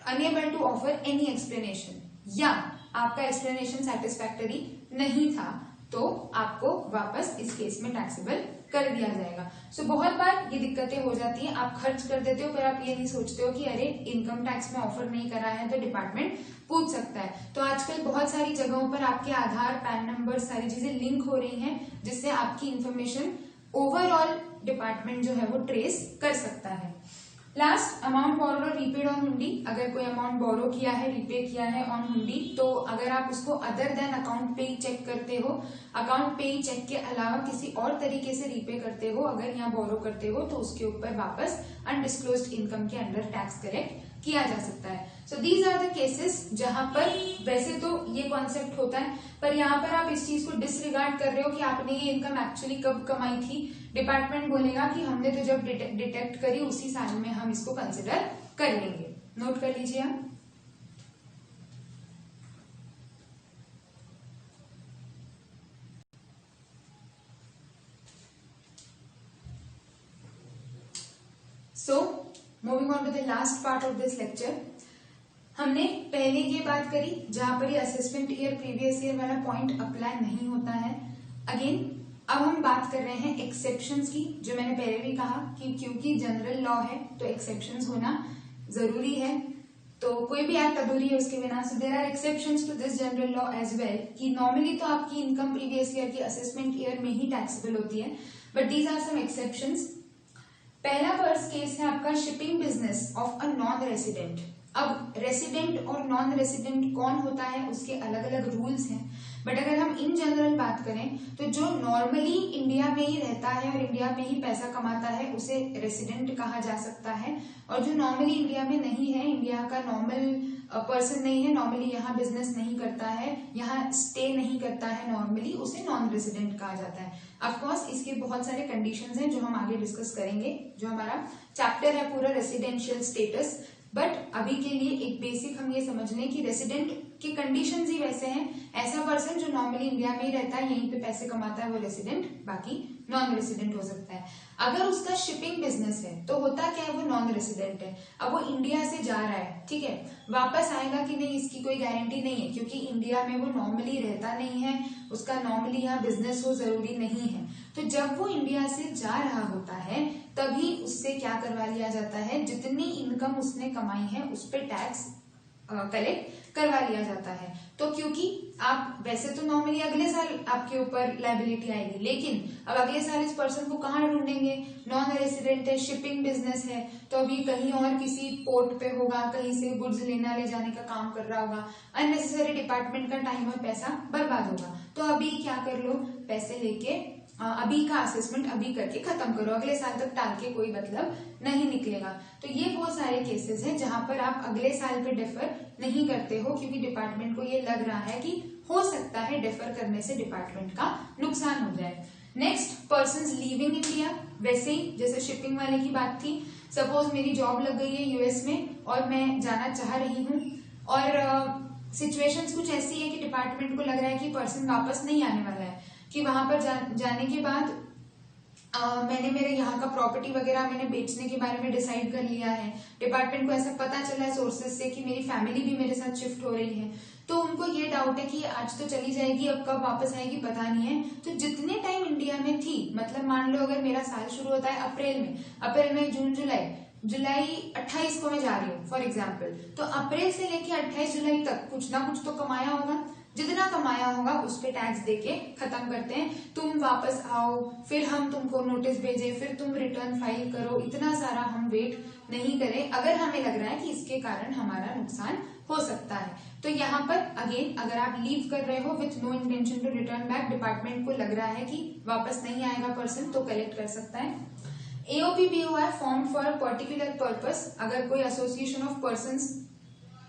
unable to offer any explanation, या आपका एक्सप्लेनेशन सेटिस्फैक्टरी नहीं था, तो आपको वापस इस केस में टैक्सेबल कर दिया जाएगा। सो बहुत बार ये दिक्कतें हो जाती हैं, आप खर्च कर देते हो पर आप ये नहीं सोचते हो कि अरे इनकम टैक्स में ऑफर नहीं करा है तो डिपार्टमेंट पूछ सकता है। तो आजकल बहुत सारी जगहों पर आपके आधार, पैन नंबर, सारी चीजें लिंक हो रही हैं, जिससे आपकी इंफॉर्मेशन ओवरऑल डिपार्टमेंट जो है वो ट्रेस कर सकता है। लास्ट, अमाउंट बोरोड और रीपेड ऑन हुंडी। अगर कोई अमाउंट बोरो किया है, रीपे किया है ऑन हुंडी, तो अगर आप उसको अदर देन अकाउंट पे ही चेक करते हो, अकाउंट पे ही चेक के अलावा किसी और तरीके से रीपे करते हो, अगर यहाँ बोरो करते हो, तो उसके ऊपर वापस अनडिस्क्लोज्ड इनकम के अंडर टैक्स कलेक्ट किया जा सकता है। So these are the cases जहां पर वैसे तो ये कॉन्सेप्ट होता है, पर यहाँ पर आप इस चीज को डिसरिगार्ड कर रहे हो कि आपने ये इनकम एक्चुअली कब कमाई थी। डिपार्टमेंट बोलेगा कि हमने तो जब डिटेक्ट करी उसी साल में हम इसको कंसिडर कर लेंगे। नोट कर लीजिए आप। So moving on to the last part of this lecture, हमने पहले ये बात करी जहां पर ये असेसमेंट ईयर प्रीवियस ईयर वाला पॉइंट अप्लाई नहीं होता है। अगेन अब हम बात कर रहे हैं एक्सेप्शंस की, जो मैंने पहले भी कहा कि क्योंकि जनरल लॉ है तो एक्सेप्शंस होना जरूरी है, तो कोई भी एक्ट अधूरी है उसके बिना। So there are exceptions to this general law as well, कि नॉर्मली तो आपकी इनकम प्रीवियस ईयर की असेसमेंट ईयर में ही टैक्सेबल होती है, but these are some exceptions. पहला फर्स्ट केस है आपका shipping business of a non resident. अब रेसिडेंट और नॉन रेसिडेंट कौन होता है उसके अलग अलग रूल्स हैं, बट अगर हम इन जनरल बात करें तो जो नॉर्मली इंडिया में ही रहता है और इंडिया में ही पैसा कमाता है उसे रेसिडेंट कहा जा सकता है, और जो नॉर्मली इंडिया में नहीं है, इंडिया का नॉर्मल पर्सन नहीं है, नॉर्मली यहाँ बिजनेस नहीं करता है, यहाँ स्टे नहीं करता है नॉर्मली, उसे नॉन रेसिडेंट कहा जाता है। ऑफकोर्स इसके बहुत सारे कंडीशंस हैं जो हम आगे डिस्कस करेंगे, जो हमारा चैप्टर है पूरा रेसिडेंशियल स्टेटस, बट अभी के लिए एक बेसिक हम ये समझ लें कि रेसिडेंट कि कंडीशंस ही वैसे हैं। ऐसा पर्सन जो नॉर्मली इंडिया में ही रहता है, यहीं पे पैसे कमाता है, वो रेसिडेंट, बाकी नॉन रेसिडेंट हो सकता है। अगर उसका शिपिंग बिजनेस है तो होता क्या है, वो नॉन रेसिडेंट है। अब वो इंडिया से जा रहा है, ठीक है, वापस आएगा कि नहीं इसकी कोई गारंटी नहीं है, क्योंकि इंडिया में वो नॉर्मली रहता नहीं है, उसका नॉर्मली यहाँ बिजनेस हो जरूरी नहीं है। तो जब वो इंडिया से जा रहा होता है तभी उससे क्या करवा लिया जाता है, जितनी इनकम उसने कमाई है उस पर टैक्स कलेक्ट करवा लिया जाता है। तो क्योंकि आप वैसे तो नॉर्मली अगले साल आपके ऊपर लायबिलिटी आएगी, लेकिन अब अगले साल इस पर्सन को कहाँ ढूंढेंगे, नॉन रेसिडेंट है, शिपिंग बिजनेस है, तो अभी कहीं और किसी पोर्ट पे होगा, कहीं से गुड्स लेना ले जाने का काम कर रहा होगा, अननेसेसरी डिपार्टमेंट का टाइम और पैसा बर्बाद होगा। तो अभी क्या कर लो, पैसे लेके अभी का असेसमेंट अभी करके खत्म करो, अगले साल तक टाल के कोई मतलब नहीं निकलेगा। तो ये बहुत सारे केसेस हैं जहां पर आप अगले साल पे डिफर नहीं करते हो, क्योंकि डिपार्टमेंट को ये लग रहा है कि हो सकता है डिफर करने से डिपार्टमेंट का नुकसान हो जाए। Next, persons leaving India. वैसे ही जैसे शिपिंग वाले की बात थी, सपोज मेरी जॉब लग गई है यूएस में और मैं जाना चाह रही हूँ, और सिचुएशंस कुछ ऐसी है कि डिपार्टमेंट को लग रहा है कि पर्सन वापस नहीं आने वाला है, कि वहां पर जाने के बाद मैंने मेरे यहाँ का प्रॉपर्टी वगैरह मैंने बेचने के बारे में डिसाइड कर लिया है, डिपार्टमेंट को ऐसा पता चला है सोर्सेज से कि मेरी फैमिली भी मेरे साथ शिफ्ट हो रही है, तो उनको ये डाउट है कि आज तो चली जाएगी, अब कब वापस आएगी पता नहीं है। तो जितने टाइम इंडिया में थी, मतलब मान लो अगर मेरा साल शुरू होता है अप्रैल में जून जुलाई 28 को मैं जा रही हूँ फॉर एग्जाम्पल, तो अप्रैल से लेके 28 जुलाई तक कुछ ना कुछ तो कमाया होगा, जितना कमाया होगा उस पे टैक्स देके खत्म करते हैं। तुम वापस आओ, फिर हम तुमको नोटिस भेजे, फिर तुम रिटर्न फाइल करो, इतना सारा हम वेट नहीं करें अगर हमें लग रहा है कि इसके कारण हमारा नुकसान हो सकता है। तो यहाँ पर अगेन अगर आप लीव कर रहे हो with no intention to return back, department को लग रहा है कि वापस नहीं आएगा पर्सन, तो कलेक्ट कर सकता है। AOPBOI form for particular purpose, अगर कोई एसोसिएशन ऑफ पर्संस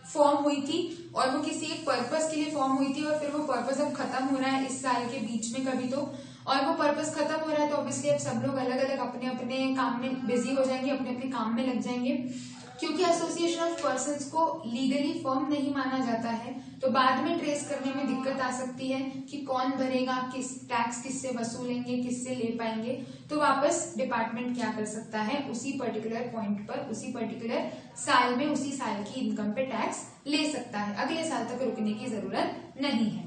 फॉर्म हुई थी और वो किसी एक पर्पस के लिए फॉर्म हुई थी और फिर वो पर्पस अब खत्म हो रहा है इस साल के बीच में कभी तो, और वो पर्पस खत्म हो रहा है तो ऑब्वियसली अब सब लोग अलग अलग अपने अपने काम में बिजी हो जाएंगे, अपने अपने काम में लग जाएंगे। क्योंकि एसोसिएशन ऑफ पर्संस को लीगली फर्म नहीं माना जाता है, तो बाद में ट्रेस करने में दिक्कत आ सकती है कि कौन भरेगा, किस टैक्स किससे वसूलेंगे, किससे ले पाएंगे। तो वापस डिपार्टमेंट क्या कर सकता है, उसी पर्टिकुलर पॉइंट पर उसी पर्टिकुलर साल में उसी साल की इनकम पे टैक्स ले सकता है, अगले साल तक रुकने की जरूरत नहीं है।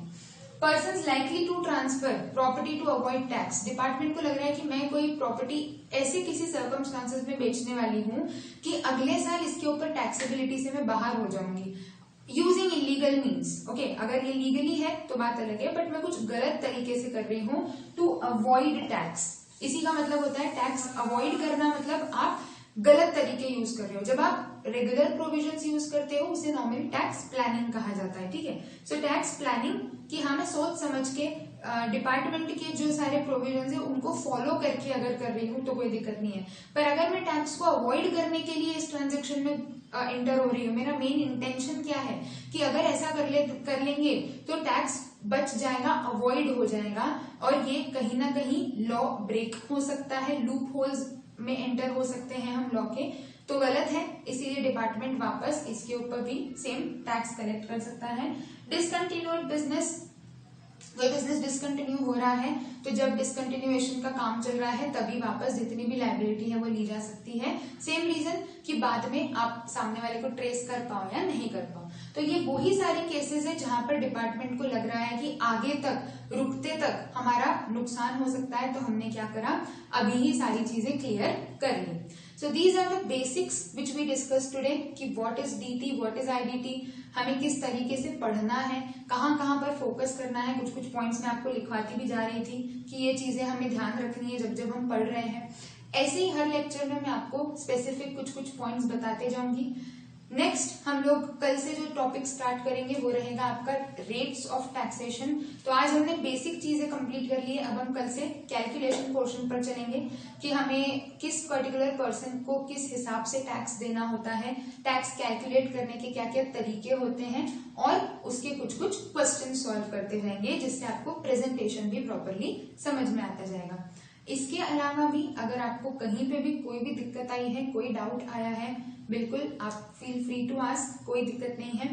Persons likely to transfer property to avoid tax, department को लग रहा है कि मैं कोई प्रॉपर्टी ऐसे किसी सर्कमस्टांसेस में बेचने वाली हूँ कि अगले साल इसके ऊपर टैक्सेबिलिटी से मैं बाहर हो जाऊंगी यूजिंग इलीगल मीन्स। ओके, अगर ये लीगली है तो बात अलग है, बट मैं कुछ गलत तरीके से कर रही हूँ टू अवॉइड टैक्स। इसी का मतलब होता है टैक्स अवॉइड करना, मतलब आप गलत तरीके यूज कर रहे हो। जब आप रेगुलर प्रोविजंस यूज करते हो उसे नॉर्मली टैक्स प्लानिंग कहा जाता है, ठीक है। सो टैक्स प्लानिंग कि हमें सोच समझ के डिपार्टमेंट के जो सारे प्रोविजंस है उनको फॉलो करके अगर कर रही हूँ तो कोई दिक्कत नहीं है। पर अगर मैं टैक्स को अवॉइड करने के लिए इस ट्रांजेक्शन में एंटर हो रही हूँ, मेरा मेन इंटेंशन क्या है कि अगर ऐसा कर लेंगे तो टैक्स बच जाएगा, अवॉइड हो जाएगा, और ये कहीं ना कहीं लॉ ब्रेक हो सकता है, लूप होल्स में एंटर हो सकते हैं हम लॉ के, तो गलत है। इसीलिए डिपार्टमेंट वापस इसके ऊपर भी सेम टैक्स कलेक्ट कर सकता है। डिसकंटिन्यूड बिजनेस, कोई बिजनेस डिसकंटिन्यू हो रहा है तो जब डिसकंटिन्यूएशन का काम चल रहा है तभी वापस जितनी भी लायबिलिटी है वो ली जा सकती है। सेम रीजन कि बाद में आप सामने वाले को ट्रेस कर पाओ या नहीं कर पाओ। तो ये वही सारे केसेस है जहां पर डिपार्टमेंट को लग रहा है कि आगे तक रुकते तक हमारा नुकसान हो सकता है, तो हमने क्या करा, अभी ही सारी चीजें क्लियर कर ली। So these are the basics which we discussed today कि what is DT, what is IDT, हमें किस तरीके से पढ़ना है, कहाँ कहाँ पर फोकस करना है। कुछ कुछ पॉइंट्स मैं आपको लिखवाती भी जा रही थी कि ये चीजें हमें ध्यान रखनी है जब जब हम पढ़ रहे हैं। ऐसे ही हर लेक्चर में मैं आपको स्पेसिफिक कुछ कुछ पॉइंट्स बताते जाऊंगी। नेक्स्ट हम लोग कल से जो टॉपिक स्टार्ट करेंगे वो रहेगा आपका रेट्स ऑफ टैक्सेशन। तो आज हमने बेसिक चीजें कंप्लीट कर ली है, अब हम कल से कैलकुलेशन पोर्शन पर चलेंगे कि हमें किस पर्टिकुलर पर्सन को किस हिसाब से टैक्स देना होता है, टैक्स कैलकुलेट करने के क्या क्या तरीके होते हैं, और उसके कुछ कुछ क्वेश्चन सॉल्व करते जाएंगे जिससे आपको प्रेजेंटेशन भी प्रॉपरली समझ में आता जाएगा। इसके अलावा भी अगर आपको कहीं पे भी कोई भी दिक्कत आई है, कोई डाउट आया है, बिल्कुल आप फील फ्री टू आस्क, कोई दिक्कत नहीं है।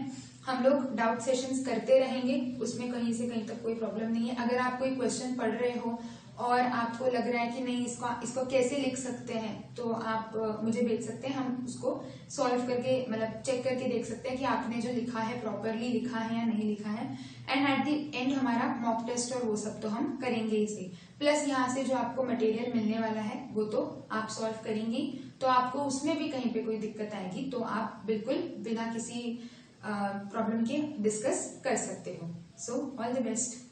हम लोग डाउट सेशंस करते रहेंगे, उसमें कहीं से कहीं तक कोई प्रॉब्लम नहीं है। अगर आप कोई क्वेश्चन पढ़ रहे हो और आपको लग रहा है कि नहीं इसको कैसे लिख सकते हैं, तो आप मुझे भेज सकते हैं, हम उसको सॉल्व करके मतलब चेक करके देख सकते हैं कि आपने जो लिखा है प्रॉपरली लिखा है या नहीं लिखा है। एंड एट द एंड हमारा मॉक टेस्ट और वो सब तो हम करेंगे ही सही, प्लस यहाँ से जो आपको मटेरियल मिलने वाला है वो तो आप सॉल्व करेंगी, तो आपको उसमें भी कहीं पे कोई दिक्कत आएगी तो आप बिल्कुल बिना किसी प्रॉब्लम के डिस्कस कर सकते हो। So all the best.